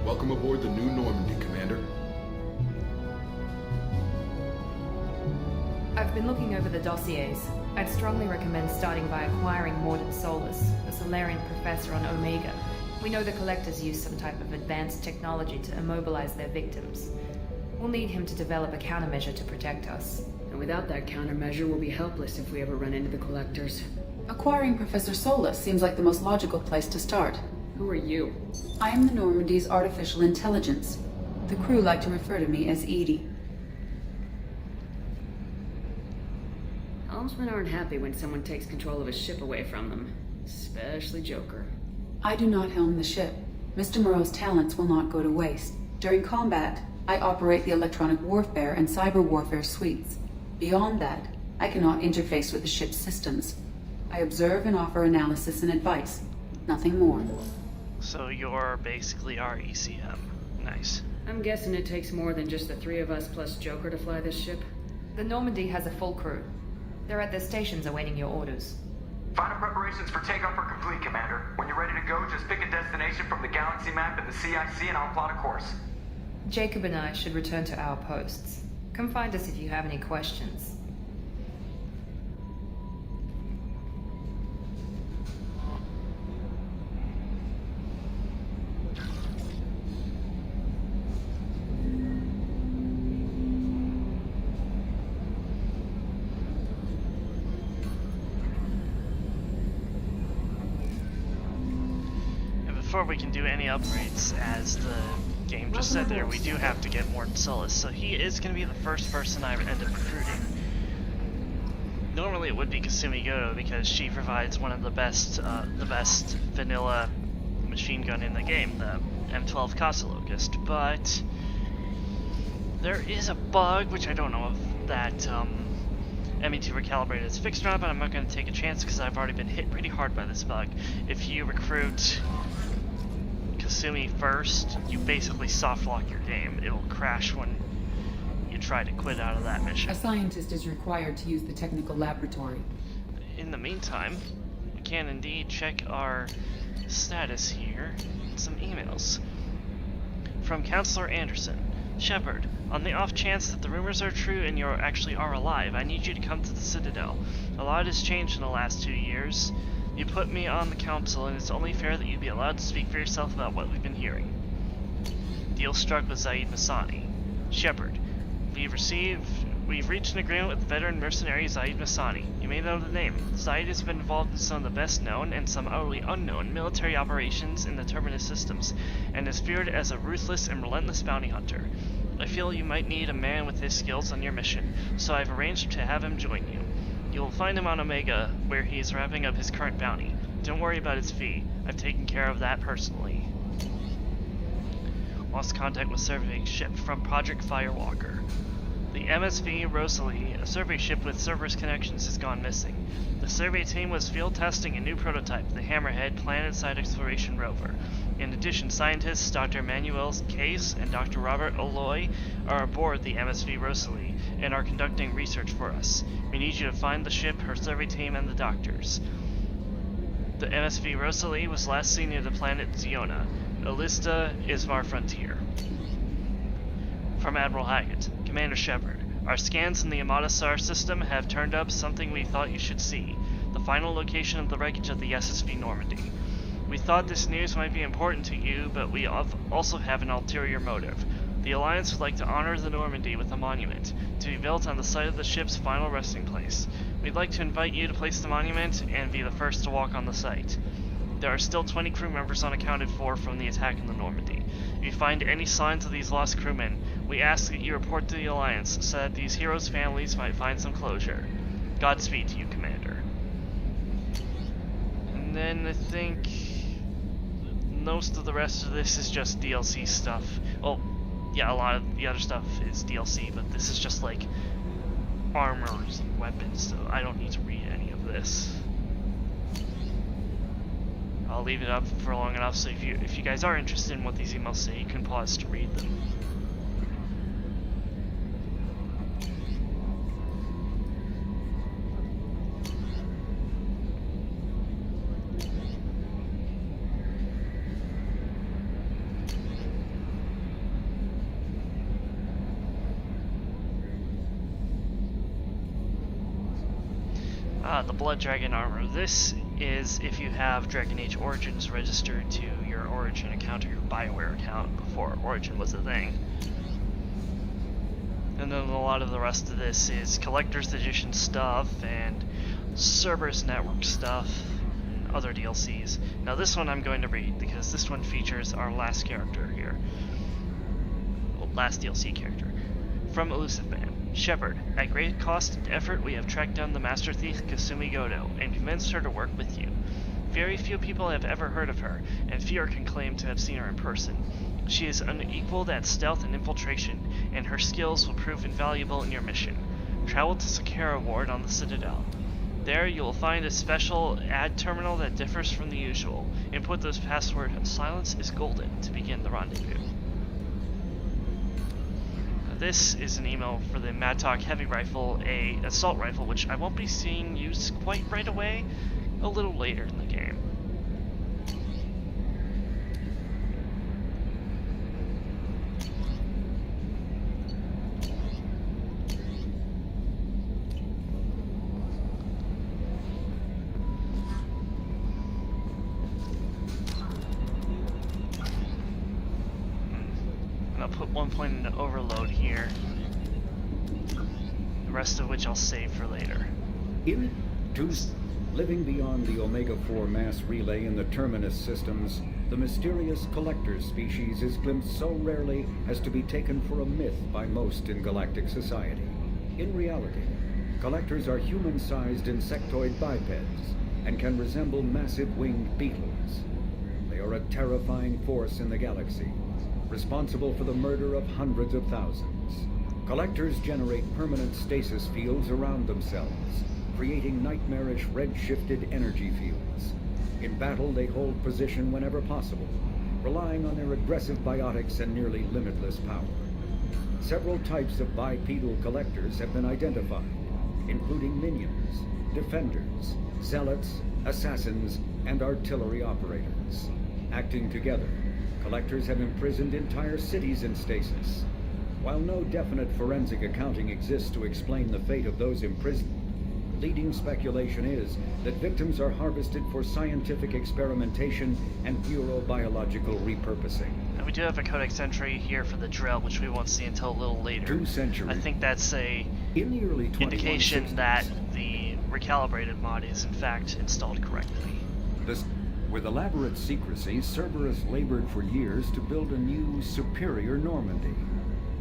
Welcome aboard the New Normandy, Commander. I've been looking over the dossiers. I'd strongly recommend starting by acquiring Mordin Solus, the Solarian professor on Omega. We know the Collectors use some type of advanced technology to immobilize their victims. We'll need him to develop a countermeasure to protect us. And without that countermeasure, we'll be helpless if we ever run into the Collectors. Acquiring Professor Solus seems like the most logical place to start. Who are you? I am the Normandy's artificial intelligence. The crew like to refer to me as Edie. Helmsmen aren't happy when someone takes control of a ship away from them. Especially Joker. I do not helm the ship. Mr. Moreau's talents will not go to waste. During combat, I operate the electronic warfare and cyber warfare suites. Beyond that, I cannot interface with the ship's systems. I observe and offer analysis and advice. Nothing more. So you're basically our ECM. Nice. I'm guessing it takes more than just the three of us plus Joker to fly this ship. The Normandy has a full crew. They're at their stations awaiting your orders. Final preparations for takeoff are complete, Commander. When you're ready to go, just pick a destination from the galaxy map and the CIC and I'll plot a course. Jacob and I should return to our posts. Come find us if you have any questions. Before we can do any upgrades, as the game just said there, we do have to get Mordin Solus. So he is going to be the first person I end up recruiting. Normally it would be Kasumi Goto because she provides one of the best vanilla machine gun in the game, the M12 Casa Locust. But there is a bug, which I don't know if that ME2 recalibrated is fixed or not, but I'm not going to take a chance because I've already been hit pretty hard by this bug. If you recruit Kasumi first, you basically soft lock your game. It'll crash when you try to quit out of that mission. A scientist is required to use the technical laboratory. In the meantime, we can indeed check our status here. Some emails. From Counselor Anderson. Shepard, on the off chance that the rumors are true and you actually are alive, I need you to come to the Citadel. A lot has changed in the last 2 years. You put me on the council, and it's only fair that you be allowed to speak for yourself about what we've been hearing. Deal struck with Zaid Masani. Shepard, we've reached an agreement with veteran mercenary Zaid Masani. You may know the name. Zaid has been involved in some of the best known and some utterly unknown military operations in the Terminus systems, and is feared as a ruthless and relentless bounty hunter. I feel you might need a man with his skills on your mission, so I've arranged to have him join you. You will find him on Omega, where he is wrapping up his current bounty. Don't worry about his fee. I've taken care of that personally. Lost contact with surveying ship from Project Firewalker. The MSV Rosalie, a survey ship with Cerberus connections, has gone missing. The survey team was field testing a new prototype, the Hammerhead Planet-Side Exploration Rover. In addition, scientists Dr. Manuel Case and Dr. Robert Aloy are aboard the MSV Rosalie and are conducting research for us. We need you to find the ship, her survey team, and the doctors. The MSV Rosalie was last seen near the planet Ziona. Alista is our frontier. From Admiral Haggett. Commander Shepard, our scans in the Amatasar system have turned up something we thought you should see. The final location of the wreckage of the SSV Normandy. We thought this news might be important to you, but we also have an ulterior motive. The Alliance would like to honor the Normandy with a monument, to be built on the site of the ship's final resting place. We'd like to invite you to place the monument and be the first to walk on the site. There are still 20 crew members unaccounted for from the attack in the Normandy. If you find any signs of these lost crewmen, we ask that you report to the Alliance so that these heroes' families might find some closure. Godspeed to you, Commander. And then I think most of the rest of this is just DLC stuff. Well, yeah, a lot of the other stuff is DLC, but this is just like armors and weapons, so I don't need to read any of this. I'll leave it up for long enough so if you guys are interested in what these emails say, you can pause to read them. The Blood Dragon armor. This is if you have Dragon Age Origins registered to your Origin account or your BioWare account before Origin was a thing. And then a lot of the rest of this is Collector's Edition stuff and Cerberus Network stuff and other DLCs. Now this one I'm going to read because this one features our last character here. Well, last DLC character. From Elusive Man. Shepard, at great cost and effort we have tracked down the master thief Kasumi Goto and convinced her to work with you. Very few people have ever heard of her, and fewer can claim to have seen her in person. She is unequaled at stealth and infiltration, and her skills will prove invaluable in your mission. Travel to Sakara Ward on the Citadel. There you will find a special ad terminal that differs from the usual. Input those password "silence is golden" to begin the rendezvous. This is an email for the Madtalk Heavy Rifle, a assault rifle, which I won't be seeing used quite right away, a little later in the game. Put one point into overload here, the rest of which I'll save for later. Living beyond the Omega-4 mass relay in the Terminus systems, the mysterious collector species is glimpsed so rarely as to be taken for a myth by most in galactic society. In reality, collectors are human-sized insectoid bipeds and can resemble massive winged beetles. They are a terrifying force in the galaxy, responsible for the murder of hundreds of thousands. Collectors generate permanent stasis fields around themselves, creating nightmarish red-shifted energy fields. In battle, they hold position whenever possible, relying on their aggressive biotics and nearly limitless power. Several types of bipedal collectors have been identified, including minions, defenders, zealots, assassins, and artillery operators. Acting together, collectors have imprisoned entire cities in stasis. While no definite forensic accounting exists to explain the fate of those imprisoned, leading speculation is that victims are harvested for scientific experimentation and neurobiological repurposing. And we do have a codex entry here for the drill, which we won't see until a little later. 2 centuries. I think that's a in the early indication that the recalibrated mod is in fact installed correctly. With elaborate secrecy, Cerberus labored for years to build a new, superior Normandy.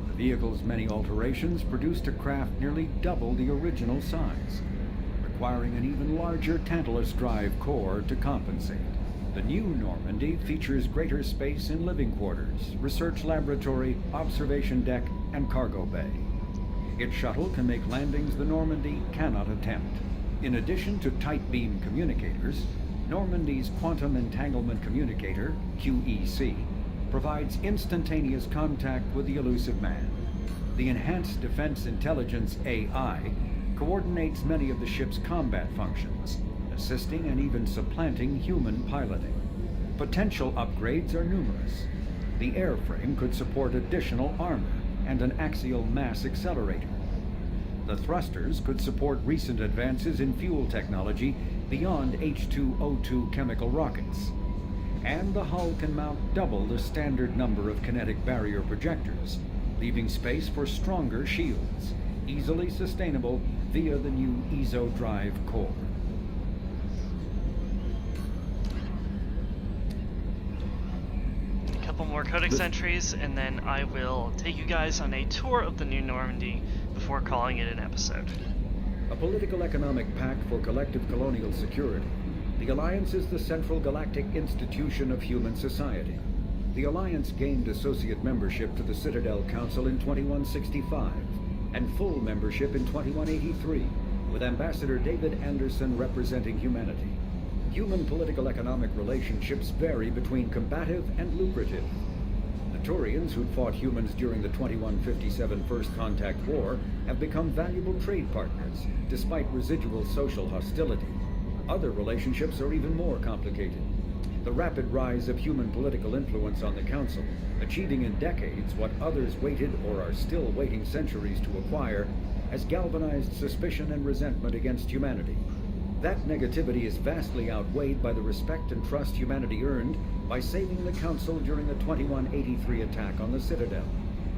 The vehicle's many alterations produced a craft nearly double the original size, requiring an even larger Tantalus drive core to compensate. The new Normandy features greater space in living quarters, research laboratory, observation deck, and cargo bay. Its shuttle can make landings the Normandy cannot attempt. In addition to tight beam communicators, Normandy's Quantum Entanglement Communicator, QEC, provides instantaneous contact with the Elusive Man. The Enhanced Defense Intelligence AI coordinates many of the ship's combat functions, assisting and even supplanting human piloting. Potential upgrades are numerous. The airframe could support additional armor and an axial mass accelerator. The thrusters could support recent advances in fuel technology beyond H2O2 chemical rockets. and the hull can mount double the standard number of kinetic barrier projectors, leaving space for stronger shields, easily sustainable via the new ESO drive core. A couple more codex entries, and then I will take you guys on a tour of the New Normandy before calling it an episode. A political economic pact for collective colonial security, the Alliance is the central galactic institution of human society. The Alliance gained associate membership to the Citadel Council in 2165, and full membership in 2183, with Ambassador David Anderson representing humanity. Human political economic relationships vary between combative and lucrative. The Turians who'd fought humans during the 2157 First Contact War have become valuable trade partners, despite residual social hostility. Other relationships are even more complicated. The rapid rise of human political influence on the Council, achieving in decades what others waited or are still waiting centuries to acquire, has galvanized suspicion and resentment against humanity. That negativity is vastly outweighed by the respect and trust humanity earned by saving the Council during the 2183 attack on the Citadel,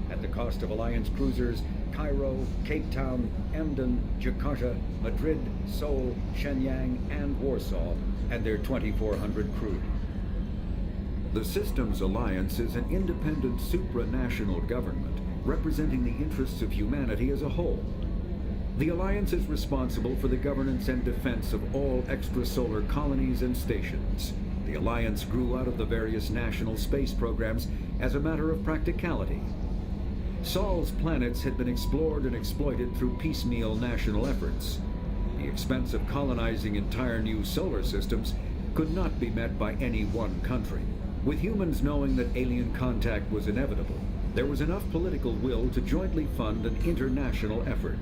at the cost of Alliance cruisers Cairo, Cape Town, Emden, Jakarta, Madrid, Seoul, Shenyang, and Warsaw, and their 2,400 crew. The Systems Alliance is an independent supranational government representing the interests of humanity as a whole. The Alliance is responsible for the governance and defense of all extrasolar colonies and stations. The Alliance grew out of the various national space programs as a matter of practicality. Sol's planets had been explored and exploited through piecemeal national efforts. The expense of colonizing entire new solar systems could not be met by any one country. With humans knowing that alien contact was inevitable, there was enough political will to jointly fund an international effort.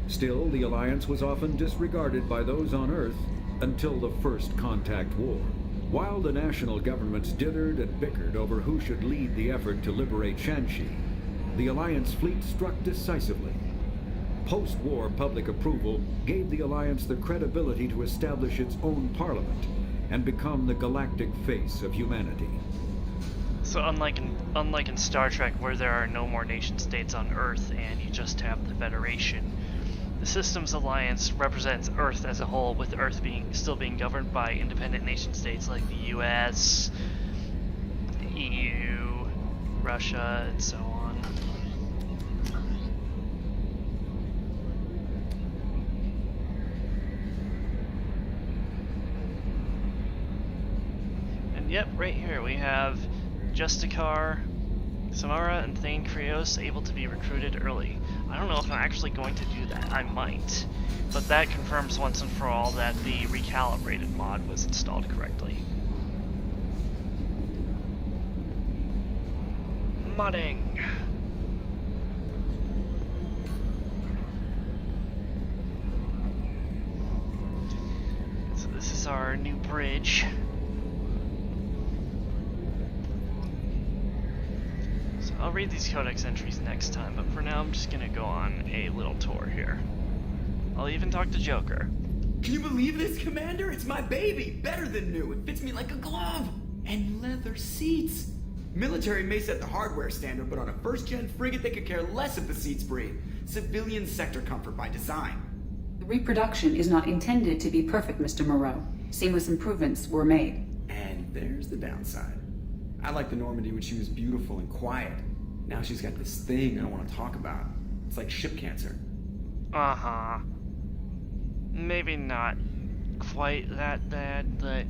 Still, the Alliance was often disregarded by those on Earth until the First Contact War. While the national governments dithered and bickered over who should lead the effort to liberate Shanxi, the Alliance fleet struck decisively. Post-war public approval gave the Alliance the credibility to establish its own parliament and become the galactic face of humanity. So unlike in Star Trek, where there are no more nation states on Earth and you just have the Federation, the Systems Alliance represents Earth as a whole, with Earth still being governed by independent nation states like the US, the EU, Russia, and so on. And yep, right here we have Justicar, Samara, and Thane Krios able to be recruited early. I don't know if I'm actually going to do that. I might. But that confirms once and for all that the recalibrated mod was installed correctly. Modding! So this is our new bridge. I'll read these codex entries next time, but for now I'm just gonna go on a little tour here. I'll even talk to Joker. Can you believe this, Commander? It's my baby! Better than new! It fits me like a glove! And leather seats! Military may set the hardware standard, but on a first-gen frigate they could care less if the seats breathe. Civilian sector comfort by design. The reproduction is not intended to be perfect, Mr. Moreau. Seamless improvements were made. And there's the downside. I liked the Normandy when she was beautiful and quiet. Now she's got this thing I don't want to talk about. It's like ship cancer. Uh-huh. Maybe not quite that bad, but,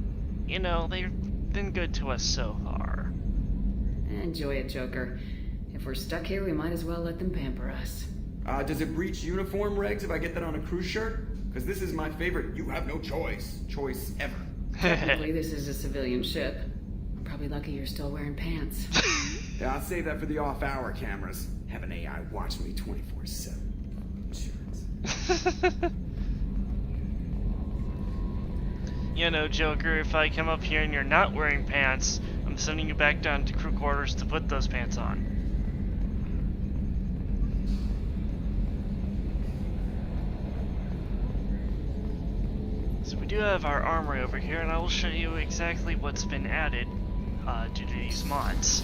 you know, they've been good to us so far. Enjoy it, Joker. If we're stuck here, we might as well let them pamper us. Does it breach uniform regs if I get that on a cruise shirt? Because this is my favorite you have no choice ever. Technically, this is a civilian ship. I'm probably lucky you're still wearing pants. Yeah, I'll save that for the off-hour cameras. Have an AI watch me 24/7. Insurance. You know, Joker, if I come up here and you're not wearing pants, I'm sending you back down to crew quarters to put those pants on. So we do have our armory over here, and I will show you exactly what's been added due to these mods.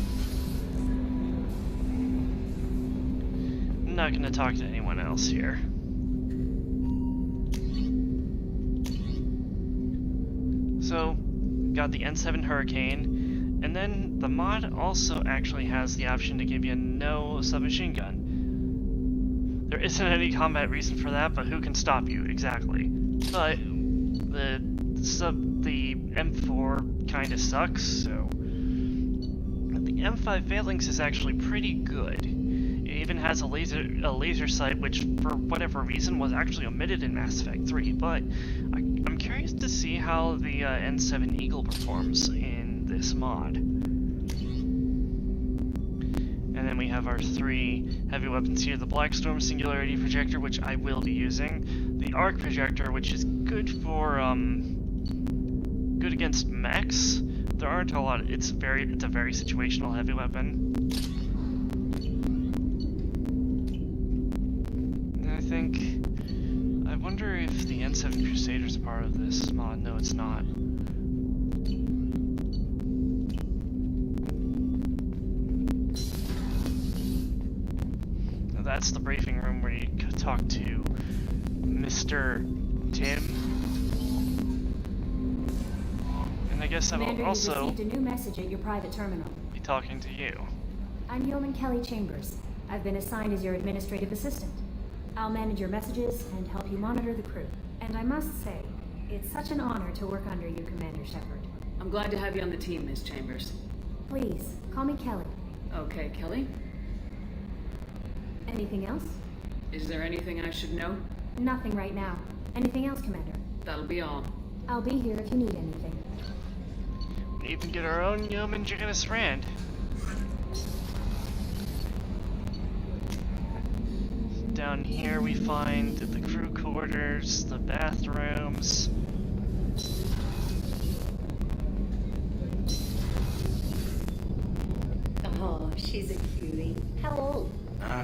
I'm not going to talk to anyone else here. So, got the N7 Hurricane, and then the mod also actually has the option to give you no submachine gun. There isn't any combat reason for that, but who can stop you exactly? But the M4 kind of sucks, so the M5 Phalanx is actually pretty good. It even has a laser sight, which for whatever reason was actually omitted in Mass Effect 3. But I'm curious to see how the N7 Eagle performs in this mod. And then we have our 3 heavy weapons here: the Blackstorm Singularity Projector, which I will be using; the Arc Projector, which is good for good against mechs. There aren't a lot. It's a very situational heavy weapon. And I wonder if the N7 Crusader is a part of this mod. No, it's not. Now that's the briefing room where you talk to Mr. Tim. And I guess I will also received a new message at your private terminal. be talking to you. I'm Yeoman Kelly Chambers. I've been assigned as your administrative assistant. I'll manage your messages and help you monitor the crew. And I must say, it's such an honor to work under you, Commander Shepard. I'm glad to have you on the team, Miss Chambers. Please, call me Kelly. Okay, Kelly. Anything else? Is there anything I should know? Nothing right now. Anything else, Commander? That'll be all. I'll be here if you need anything. We even get our own Yeoman Janice Rand. Down here we find the crew quarters, the bathrooms. Oh, she's a cutie. How old?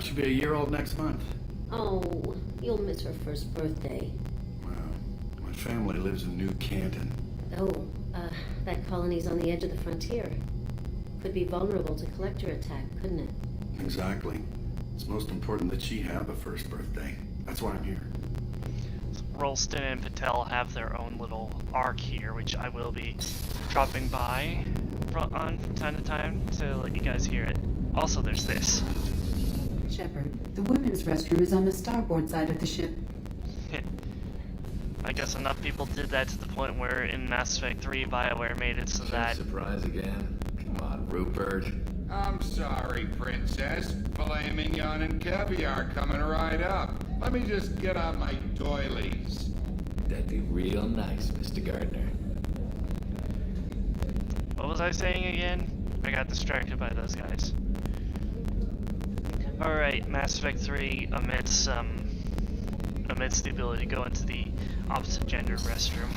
She'll be a year old next month. Oh, you'll miss her first birthday. Well, my family lives in New Canton. Oh, that colony's on the edge of the frontier. Could be vulnerable to collector attack, couldn't it? Exactly. It's most important that she have a first birthday. That's why I'm here. Rolston and Patel have their own little arc here, which I will be dropping by on from time to time to let you guys hear it. Also, there's this. Shepard, the women's restroom is on the starboard side of the ship. I guess enough people did that to the point where in Mass Effect 3, BioWare made it so that... Surprise again? Come on, Rupert. I'm sorry, Princess. Filet mignon and caviar coming right up. Let me just get on my doilies. That'd be real nice, Mr. Gardner. What was I saying again? I got distracted by those guys. Alright, Mass Effect 3 omits the ability to go into the opposite gender restroom.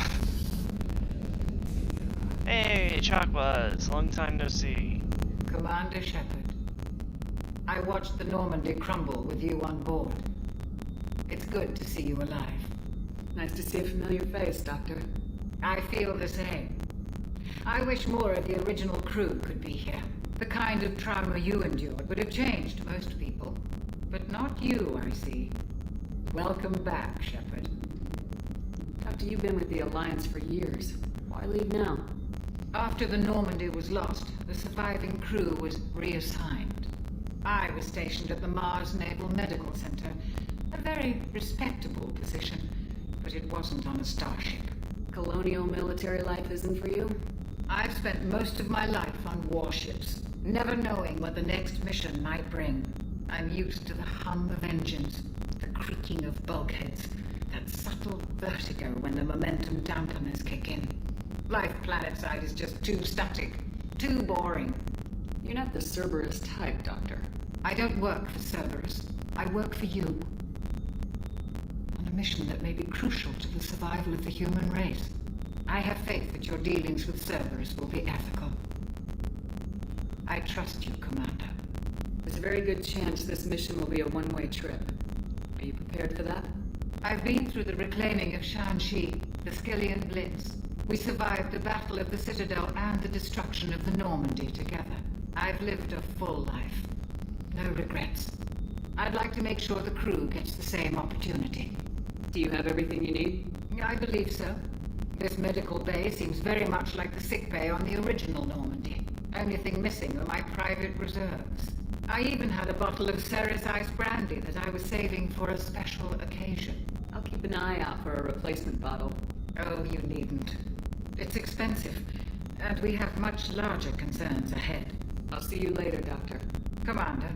Hey, Chakwas, long time no see. Commander Shepard, I watched the Normandy crumble with you on board. It's good to see you alive. Nice to see a familiar face, Doctor. I feel the same. I wish more of the original crew could be here. The kind of trauma you endured would have changed most people. But not you, I see. Welcome back, Shepard. Doctor, you've been with the Alliance for years. Why leave now? After the Normandy was lost, the surviving crew was reassigned. I was stationed at the Mars Naval Medical Center, a very respectable position, but it wasn't on a starship. Colonial military life isn't for you? I've spent most of my life on warships, never knowing what the next mission might bring. I'm used to the hum of engines, the creaking of bulkheads, that subtle vertigo when the momentum dampeners kick in. Life planetside is just too static, too boring. You're not the Cerberus type, Doctor. I don't work for Cerberus. I work for you. On a mission that may be crucial to the survival of the human race. I have faith that your dealings with Cerberus will be ethical. I trust you, Commander. There's a very good chance this mission will be a one-way trip. Are you prepared for that? I've been through the reclaiming of Shanxi. The Skillian Blitz. We survived the Battle of the Citadel and the destruction of the Normandy together. I've lived a full life. No regrets. I'd like to make sure the crew gets the same opportunity. Do you have everything you need? I believe so. This medical bay seems very much like the sick bay on the original Normandy. Only thing missing are my private reserves. I even had a bottle of Ceres Ice brandy that I was saving for a special occasion. I'll keep an eye out for a replacement bottle. Oh, you needn't. It's expensive, and we have much larger concerns ahead. I'll see you later, Doctor. Commander.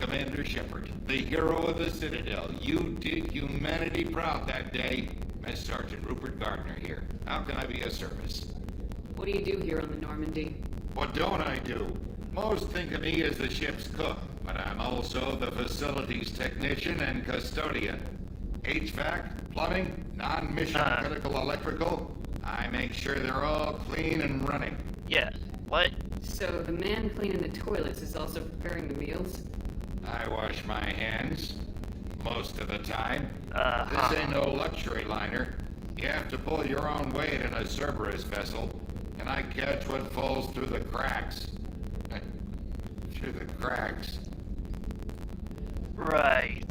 Commander Shepard, the hero of the Citadel. You did humanity proud that day. Mess Sergeant Rupert Gardner here. How can I be of service? What do you do here on the Normandy? What don't I do? Most think of me as the ship's cook, but I'm also the facilities technician and custodian. HVAC, plumbing, non-mission critical electrical. I make sure they're all clean and running. Yeah, what? So the man cleaning the toilets is also preparing the meals? I wash my hands. Most of the time. This ain't no luxury liner. You have to pull your own weight in a Cerberus vessel, and I catch what falls through the cracks. Through the cracks. Right.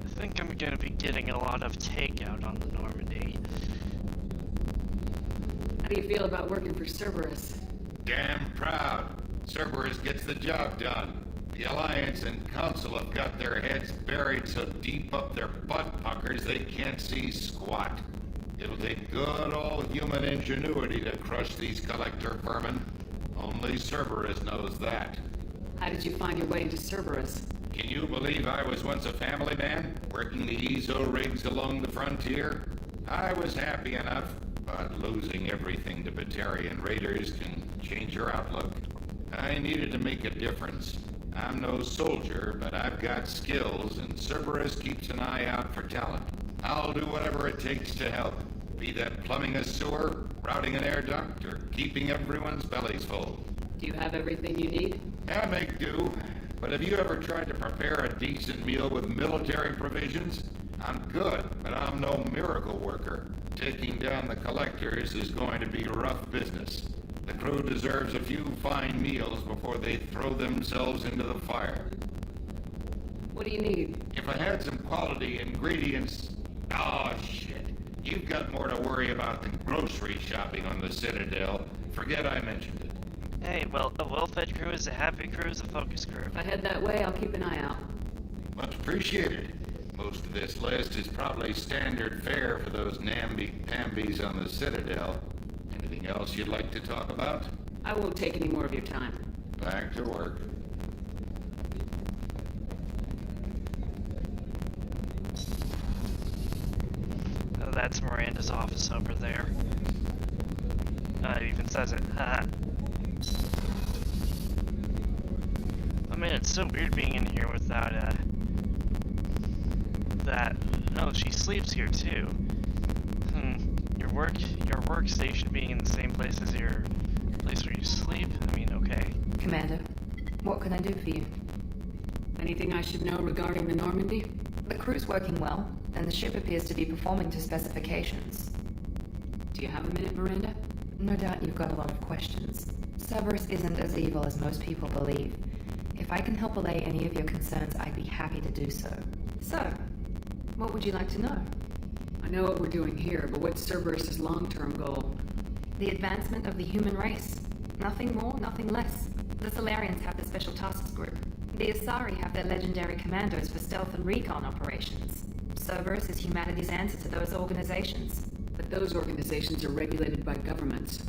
I think I'm gonna be getting a lot of takeout on the Normandy. How do you feel about working for Cerberus? Damn proud. Cerberus gets the job done. The Alliance and Council have got their heads buried so deep up their butt puckers they can't see squat. It'll take good old human ingenuity to crush these collector vermin. Only Cerberus knows that. How did you find your way into Cerberus? Can you believe I was once a family man, working the EZO rigs along the frontier? I was happy enough, but losing everything to Batarian raiders can change your outlook. I needed to make a difference. I'm no soldier, but I've got skills, and Cerberus keeps an eye out for talent. I'll do whatever it takes to help. Be that plumbing a sewer, routing an air duct, or keeping everyone's bellies full. Do you have everything you need? I make do. But have you ever tried to prepare a decent meal with military provisions? I'm good, but I'm no miracle worker. Taking down the collectors is going to be rough business. The crew deserves a few fine meals before they throw themselves into the fire. What do you need? If I had some quality ingredients... Oh, shit. You've got more to worry about than grocery shopping on the Citadel. Forget I mentioned it. Hey, well, a well-fed crew is a happy crew is a focus crew. If I head that way, I'll keep an eye out. Much appreciated. Most of this list is probably standard fare for those namby-pambies on the Citadel. Anything else you'd like to talk about? I won't take any more of your time. Back to work. Oh, that's Miranda's office over there. It even says it. I mean, it's so weird being in here without, that... Oh, she sleeps here, too. Your workstation being in the same place as your place where you sleep? I mean, okay. Commander, what can I do for you? Anything I should know regarding the Normandy? The crew's working well, and the ship appears to be performing to specifications. Do you have a minute, Miranda? No doubt you've got a lot of questions. Cerberus isn't as evil as most people believe. If I can help allay any of your concerns, I'd be happy to do so. So, what would you like to know? I know what we're doing here, but what's Cerberus' long-term goal? The advancement of the human race. Nothing more, nothing less. The Solarians have the Special Tasks Group. The Asari have their legendary commandos for stealth and recon operations. Cerberus is humanity's answer to those organizations. But those organizations are regulated by governments.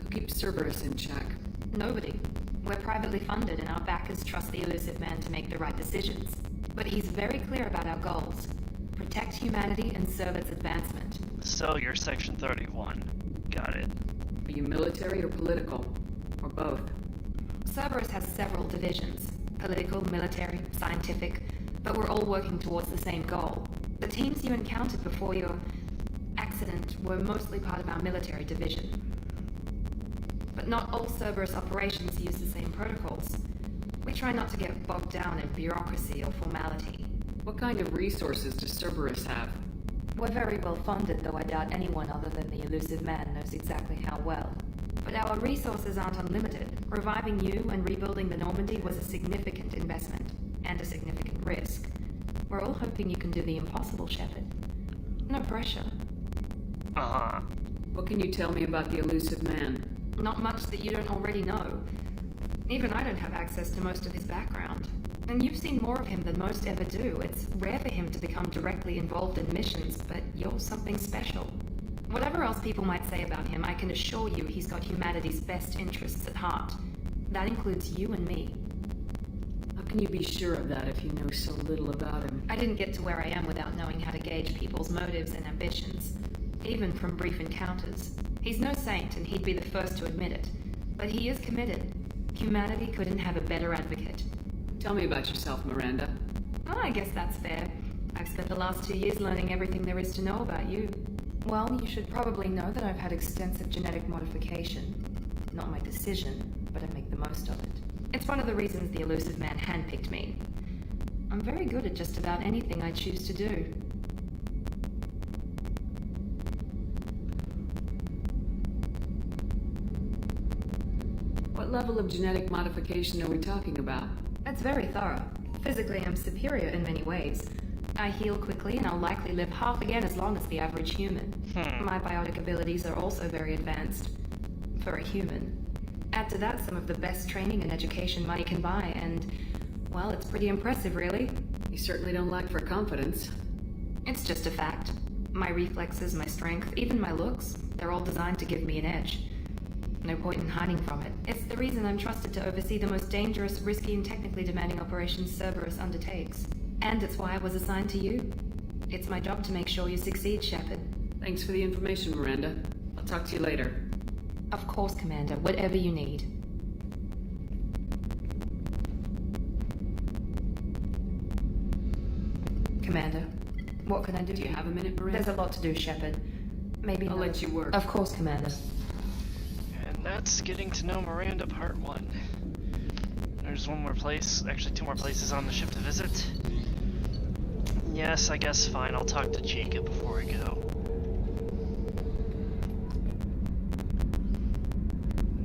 Who keeps Cerberus in check? Nobody. We're privately funded and our backers trust the elusive man to make the right decisions. But he's very clear about our goals. Protect humanity and serve its advancement. So you're Section 31. Got it. Are you military or political? Or both? Cerberus has several divisions. Political, military, scientific, but we're all working towards the same goal. The teams you encountered before your accident were mostly part of our military division. But not all Cerberus operations use the same protocols. We try not to get bogged down in bureaucracy or formality. What kind of resources does Cerberus have? We're very well funded, though I doubt anyone other than the elusive man knows exactly how well. But our resources aren't unlimited. Reviving you and rebuilding the Normandy was a significant investment, and a significant risk. We're all hoping you can do the impossible, Shepard. No pressure. Uh-huh. What can you tell me about the elusive man? Not much that you don't already know. Even I don't have access to most of his background. And you've seen more of him than most ever do. It's rare for him to become directly involved in missions, but you're something special. Whatever else people might say about him, I can assure you he's got humanity's best interests at heart. That includes you and me. How can you be sure of that if you know so little about him? I didn't get to where I am without knowing how to gauge people's motives and ambitions, even from brief encounters. He's no saint, and he'd be the first to admit it. But he is committed. Humanity couldn't have a better advocate. Tell me about yourself, Miranda. Oh, I guess that's fair. I've spent the last 2 years learning everything there is to know about you. Well, you should probably know that I've had extensive genetic modification. Not my decision, but I make the most of it. It's one of the reasons the elusive man handpicked me. I'm very good at just about anything I choose to do. What level of genetic modification are we talking about? That's very thorough. Physically, I'm superior in many ways. I heal quickly, and I'll likely live half again as long as the average human. My biotic abilities are also very advanced. For a human. Add to that some of the best training and education money can buy, and, well, it's pretty impressive, really. You certainly don't lack for confidence. It's just a fact. My reflexes, my strength, even my looks, they're all designed to give me an edge. No point in hiding from it. It's the reason I'm trusted to oversee the most dangerous, risky, and technically demanding operations Cerberus undertakes. And it's why I was assigned to you. It's my job to make sure you succeed, Shepard. Thanks for the information, Miranda. I'll talk to you later. Of course, Commander. Whatever you need. Commander, what can I do? Do you have a minute, Miranda? There's a lot to do, Shepard. Maybe I'll let you work. Of course, Commander. And that's getting to know Miranda Part 1. There's one more place, actually 2 more places on the ship to visit. Yes, I guess fine, I'll talk to Jacob before I go.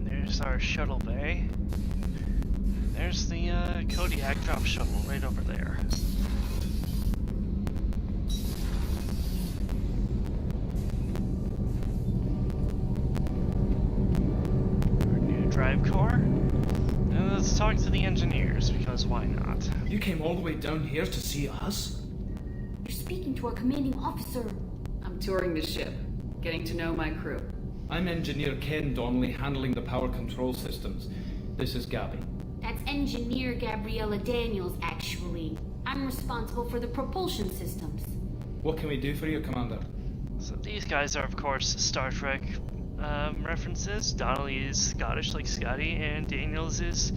There's our shuttle bay. There's the Kodiak drop shuttle right over there. Our new drive core. And let's talk to the engineers, because why not? You came all the way down here to see us? You're speaking to our commanding officer. I'm touring the ship, getting to know my crew. I'm Engineer Ken Donnelly, handling the power control systems. This is Gabby. That's Engineer Gabriella Daniels, actually. I'm responsible for the propulsion systems. What can we do for you, Commander? So these guys are, of course, Star Trek references. Donnelly is Scottish, like Scotty, and Daniels is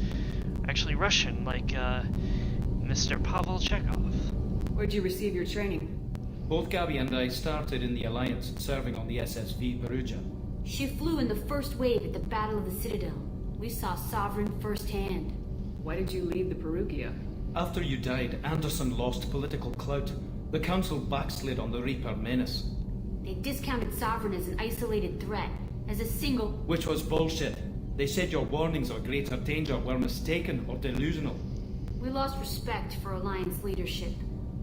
actually Russian, like Mr. Pavel Chekhov. Where'd you receive your training? Both Gabby and I started in the Alliance, serving on the SSV Perugia. She flew in the first wave at the Battle of the Citadel. We saw Sovereign firsthand. Why did you leave the Perugia? After you died, Anderson lost political clout. The Council backslid on the Reaper menace. They discounted Sovereign as an isolated threat, as a single... Which was bullshit. They said your warnings of greater danger were mistaken or delusional. We lost respect for Alliance leadership.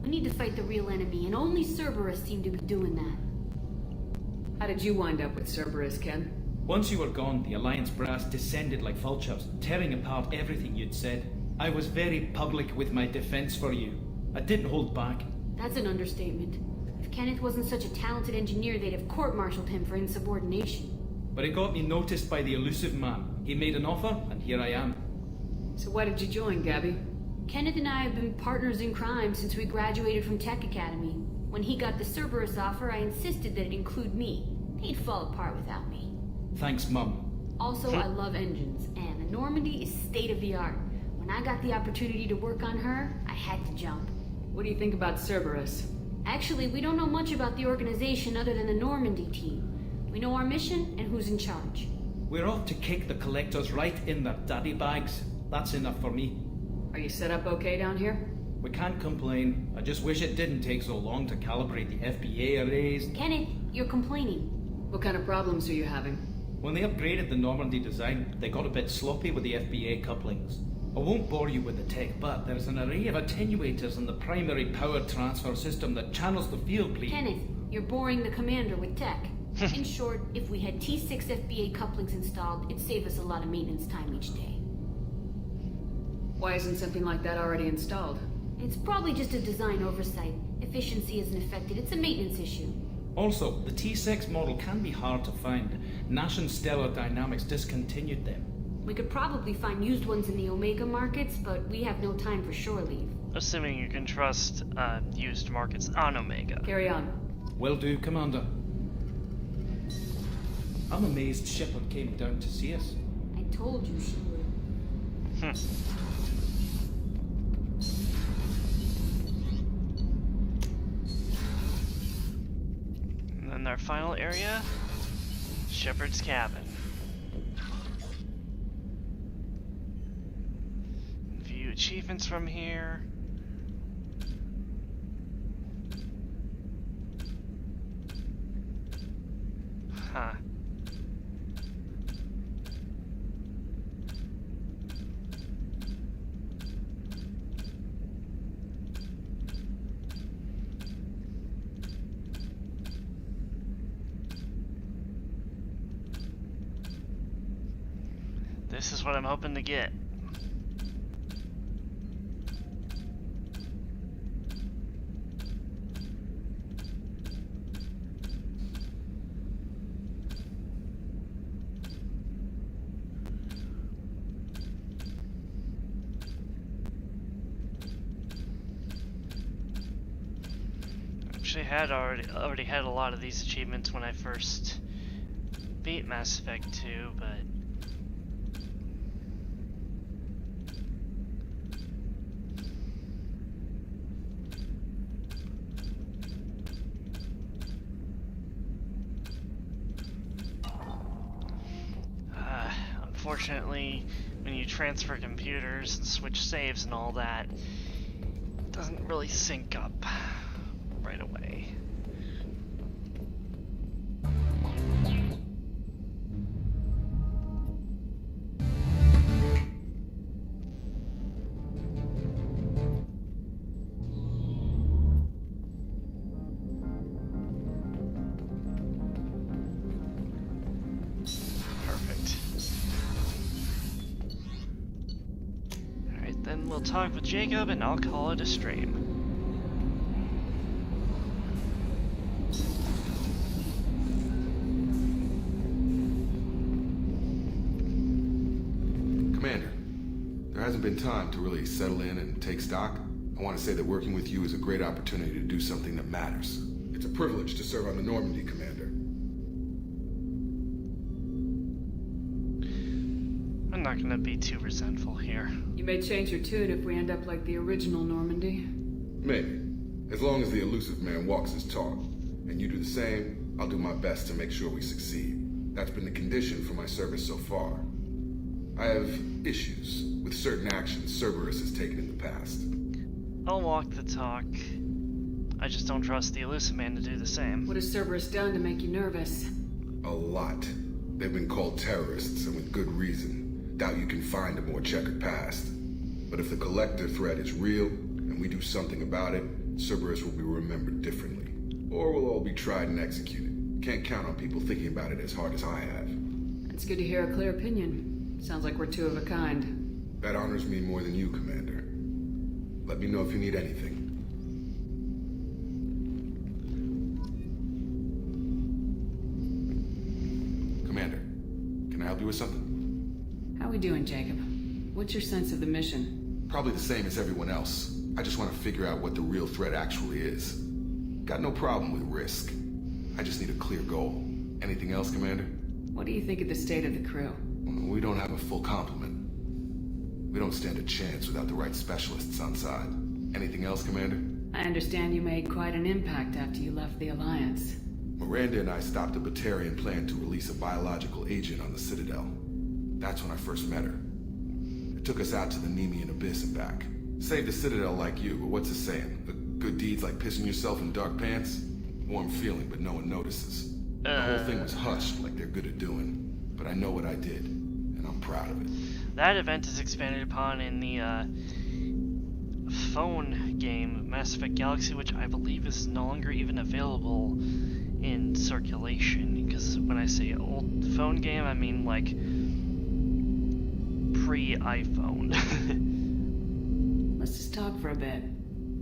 We need to fight the real enemy, and only Cerberus seemed to be doing that. How did you wind up with Cerberus, Ken? Once you were gone, the Alliance brass descended like vultures, tearing apart everything you'd said. I was very public with my defense for you. I didn't hold back. That's an understatement. If Kenneth wasn't such a talented engineer, they'd have court-martialed him for insubordination. But it got me noticed by the elusive man. He made an offer, and here I am. So why did you join, Gabby? Kenneth and I have been partners in crime since we graduated from Tech Academy. When he got the Cerberus offer, I insisted that it include me. He'd fall apart without me. Thanks, Mum. Also, I love engines, and the Normandy is state-of-the-art. When I got the opportunity to work on her, I had to jump. What do you think about Cerberus? Actually, we don't know much about the organization other than the Normandy team. We know our mission and who's in charge. We're off to kick the collectors right in their daddy bags. That's enough for me. Are you set up okay down here? We can't complain. I just wish it didn't take so long to calibrate the FBA arrays. Kenneth, you're complaining. What kind of problems are you having? When they upgraded the Normandy design, they got a bit sloppy with the FBA couplings. I won't bore you with the tech, but there's an array of attenuators in the primary power transfer system that channels the field bleed. Kenneth, you're boring the commander with tech. In short, if we had T6 FBA couplings installed, it'd save us a lot of maintenance time each day. Why isn't something like that already installed? It's probably just a design oversight. Efficiency isn't affected. It's a maintenance issue. Also, the T6 model can be hard to find. Nash and Stellar Dynamics discontinued them. We could probably find used ones in the Omega markets, but we have no time for shore leave. Assuming you can trust used markets on Omega. Carry on. Will do, Commander. I'm amazed Shepard came down to see us. I told you she would. And then our final area, Shepard's cabin. View achievements from here. Huh. This is what I'm hoping to get. Actually already had a lot of these achievements when I first beat Mass Effect 2, but unfortunately, when you transfer computers and switch saves and all that, it doesn't really sync up right away. Then we'll talk with Jacob and I'll call it a stream. Commander, there hasn't been time to really settle in and take stock. I want to say that working with you is a great opportunity to do something that matters. It's a privilege to serve on the Normandy, Commander. I'm not gonna be too resentful here. You may change your tune if we end up like the original Normandy. Maybe. As long as the elusive man walks his talk. And you do the same, I'll do my best to make sure we succeed. That's been the condition for my service so far. I have issues with certain actions Cerberus has taken in the past. I'll walk the talk. I just don't trust the elusive man to do the same. What has Cerberus done to make you nervous? A lot. They've been called terrorists, and with good reason. Doubt you can find a more checkered past. But if the Collector threat is real, and we do something about it, Cerberus will be remembered differently. Or we'll all be tried and executed. Can't count on people thinking about it as hard as I have. It's good to hear a clear opinion. Sounds like we're two of a kind. That honors me more than you, Commander. Let me know if you need anything. Commander, can I help you with something? How we doing, Jacob? What's your sense of the mission? Probably the same as everyone else. I just want to figure out what the real threat actually is. Got no problem with risk. I just need a clear goal. Anything else, Commander? What do you think of the state of the crew? We don't have a full complement. We don't stand a chance without the right specialists on side. Anything else, Commander? I understand you made quite an impact after you left the Alliance. Miranda and I stopped a Batarian plan to release a biological agent on the Citadel. That's when I first met her. It took us out to the Nemean Abyss and back. Saved a citadel like you, but what's it saying? The good deeds like pissing yourself in dark pants? Warm feeling, but no one notices. The whole thing was hushed, like they're good at doing. But I know what I did, and I'm proud of it. That event is expanded upon in the phone game Mass Effect Galaxy, which I believe is no longer even available in circulation. Because when I say old phone game, I mean like pre-iPhone. Let's just talk for a bit.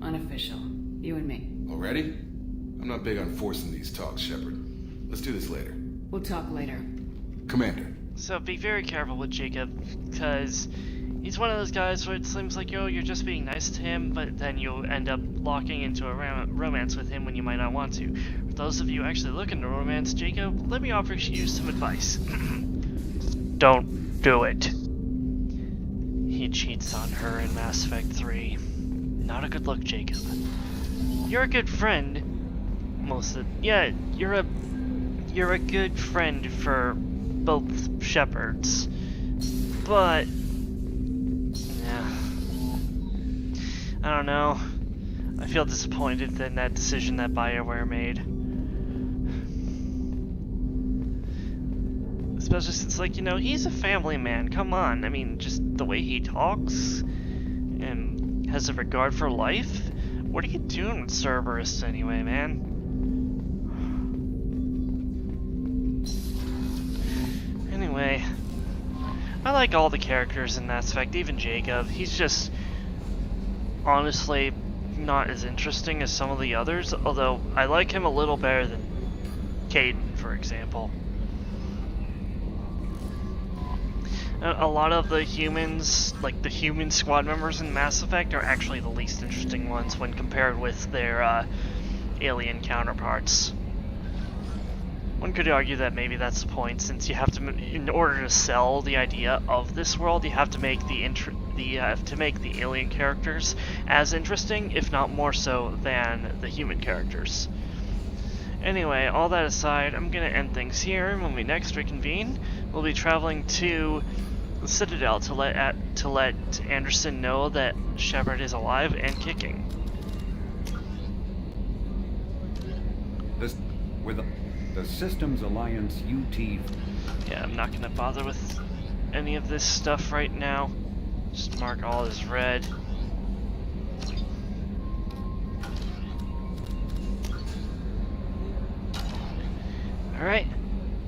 Unofficial. You and me. Already? I'm not big on forcing these talks, Shepard. Let's do this later. We'll talk later. Commander. So be very careful with Jacob, because he's one of those guys where it seems like, you're just being nice to him, but then you'll end up locking into a romance with him when you might not want to. For those of you actually looking to romance Jacob, let me offer you some advice. Don't do it. He cheats on her in Mass Effect 3. Not a good look, Jacob. You're a good friend. You're a good friend for both Shepards. But yeah. I don't know. I feel disappointed in that decision that BioWare made. Especially since, like, he's a family man. Come on. I mean, just the way he talks and has a regard for life. What are you doing with Cerberus anyway, man? Anyway, I like all the characters in Mass Effect, even Jacob. He's just honestly not as interesting as some of the others, although I like him a little better than Kaidan, for example. A lot of the humans, like the human squad members in Mass Effect, are actually the least interesting ones when compared with their alien counterparts. One could argue that maybe that's the point, since you have to, in order to sell the idea of this world, you have to make the alien characters as interesting, if not more so, than the human characters. Anyway, all that aside, I'm gonna end things here. When we next reconvene, we'll be traveling to the Citadel to let Anderson know that Shepard is alive and kicking. The Systems Alliance UT. Yeah, I'm not gonna bother with any of this stuff right now. Just mark all as red. Alright,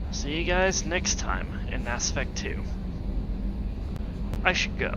see you guys next time in Mass Effect 2. I should go.